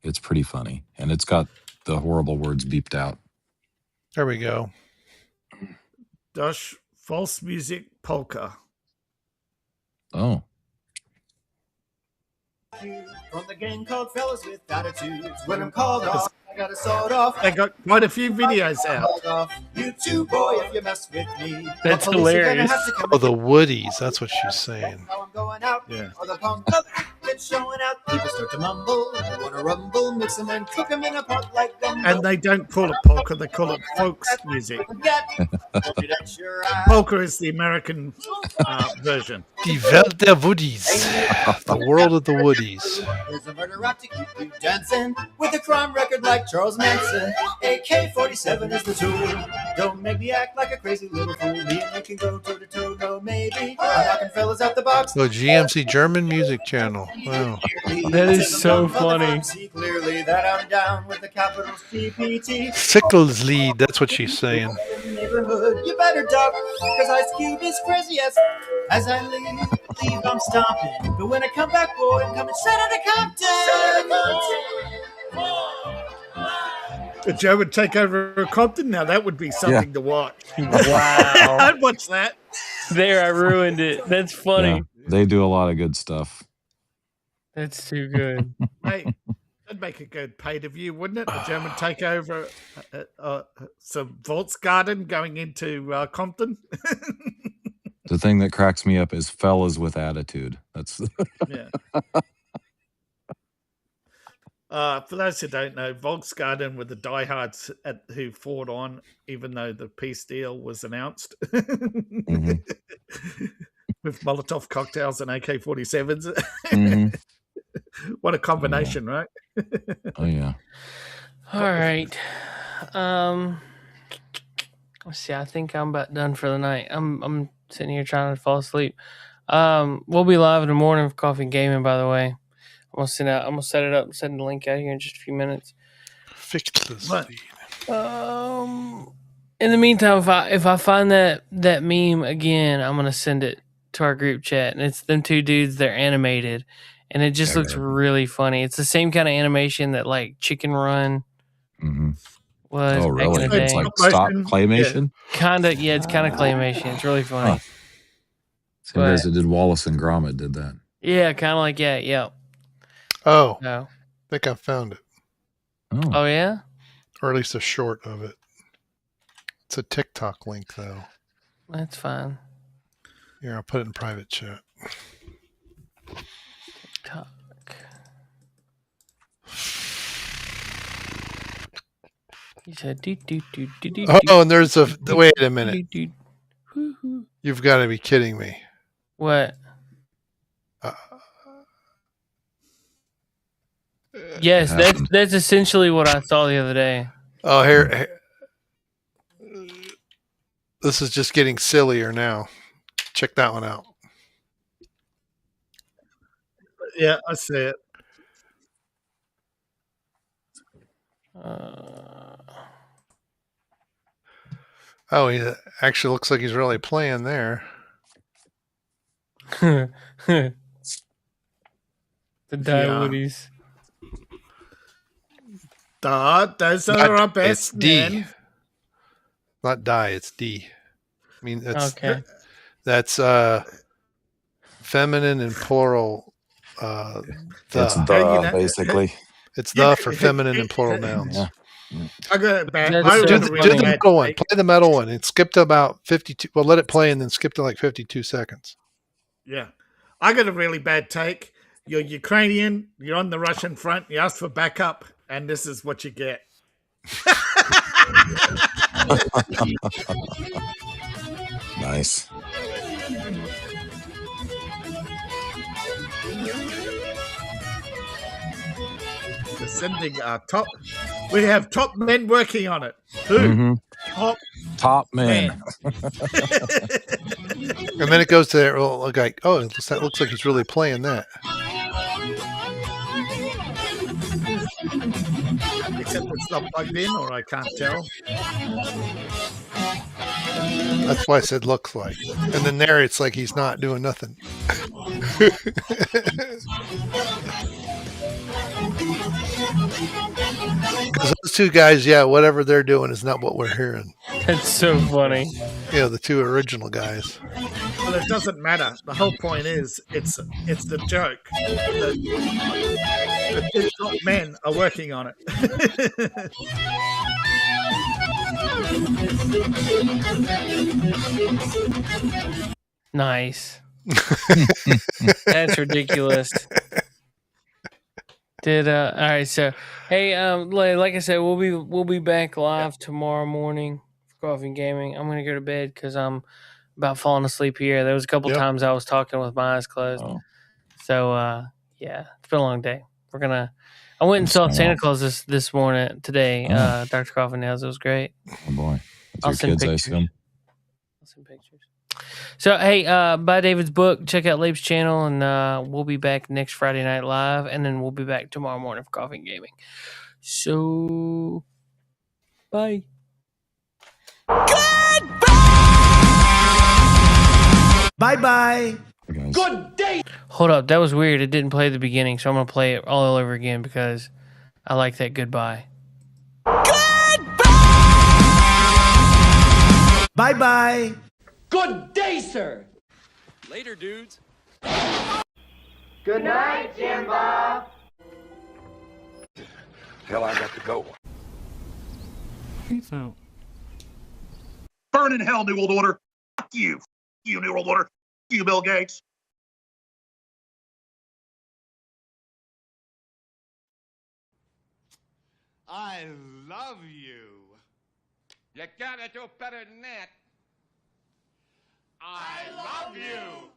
It's pretty funny, and it's got the horrible words beeped out. There we go. Dosh false music polka. Oh. From the gang called Fellas with Attitudes. When I'm called off, I gotta sawed off. They got quite a few videos out. You too, boy, if you mess with me. That's hilarious. Oh, the Woodies. That's what she's saying. How I'm going out. Yeah. Or the punk it's showing out. People start to mumble. They wanna rumble, mix them and cook them in a pot like gumbo. And they don't call it polka, they call it folks music. Polka is the American version. Die Welt der Woodies. The world of the Woodies. There's a murder rap to keep you dancing with a crime record like Charles Manson. AK-47 is the tool. Don't make me act like a crazy little fool. Me and you can go toe to toe, no maybe. I'm knocking fellas out the box. So GMC German music channel. Wow. That is so funny. See clearly that I'm down with the capital CPT. Sickles-Lied. That's what she's saying. Neighborhood, you better duck, cause Ice Cube is crazy as I leave, I'm stomping. But when I come back, boy, I'm coming straight out of Compton. The German takeover of Compton? Now that would be something to watch. Wow. I'd watch that. There, I ruined it. That's funny. Yeah, they do a lot of good stuff. That's too good. Hey, that'd make a good pay-per-view, wouldn't it? The German takeover, some Volksgarten going into Compton. The thing that cracks me up is Fellas with Attitude. That's yeah. For those who don't know, Volksgarten were the diehards who fought on, even though the peace deal was announced, mm-hmm. with Molotov cocktails and AK-47s. Mm-hmm. What a combination, right? Oh yeah. All right. Let's see. I think I'm about done for the night. I'm sitting here trying to fall asleep. We'll be live in the morning for Coffee and Gaming, by the way. I'm gonna set it up and send the link out here in just a few minutes. Fix this. In the meantime, if I find that meme again, I'm gonna send it to our group chat, and it's them two dudes. They're animated, and it just looks really funny. It's the same kind of animation that like Chicken Run was. Oh, really? Back in the day. It's like stop claymation. Yeah. It's kind of claymation. It's really funny. Same guys that did Wallace and Gromit did that. Yeah, kind of like yeah. Oh, No. I think I found it. Oh yeah, or at least a short of it. It's a TikTok link, though. That's fine. Here, I'll put it in private chat. TikTok. You said do. Oh, and there's a wait a minute. You've got to be kidding me. What? Yes, that's essentially what I saw the other day. Oh, here. This is just getting sillier now. Check that one out. Yeah, I see it. Oh, he actually looks like he's really playing there. The Diowoodies. Those are our best it's D. men. Not die, it's D. I mean, that's feminine and plural. It's basically. It's for feminine and plural nouns. Yeah. I got it back. Do the metal one. Play the metal one. And skip to about 52. Well, let it play and then skip to like 52 seconds. Yeah. I got a really bad take. You're Ukrainian, you're on the Russian front, you ask for backup, and this is what you get. Nice. We're sending top. We have top men working on it. Who? Mm-hmm. Top men. And then it goes to there. Well, like, oh, that looks like he's really playing that. Except it's not plugged in, or I can't tell. That's why I said looks like. And then there, it's like he's not doing nothing. Because those two guys, yeah, whatever they're doing is not what we're hearing. That's so funny. Yeah, the two original guys. Well, it doesn't matter. The whole point is, it's the joke. The two top men are working on it. Nice. That's ridiculous. All right, so hey, like I said, we'll be back live tomorrow morning for Coffee and Gaming. I'm gonna go to bed because I'm about falling asleep here. There was a couple times I was talking with my eyes closed. Oh. So yeah, it's been a long day. I went and saw Santa Claus this morning today. Dr. Coffin Nails. It was great. Oh boy. I'll send pictures. So, hey, buy David's book. Check out Lape's channel, and we'll be back next Friday Night Live, and then we'll be back tomorrow morning for Coffee and Gaming. So, bye. Goodbye! Bye-bye. Good day! Hold up. That was weird. It didn't play at the beginning, so I'm going to play it all over again because I like that goodbye. Goodbye! Bye-bye. Good day, sir! Later, dudes. Good night, Jim Bob. Hell, I got to go. Peace out. Burn in hell, New World Order. Fuck you. Fuck you, New World Order. Fuck you, Bill Gates. I love you. You gotta do better than that. I love you.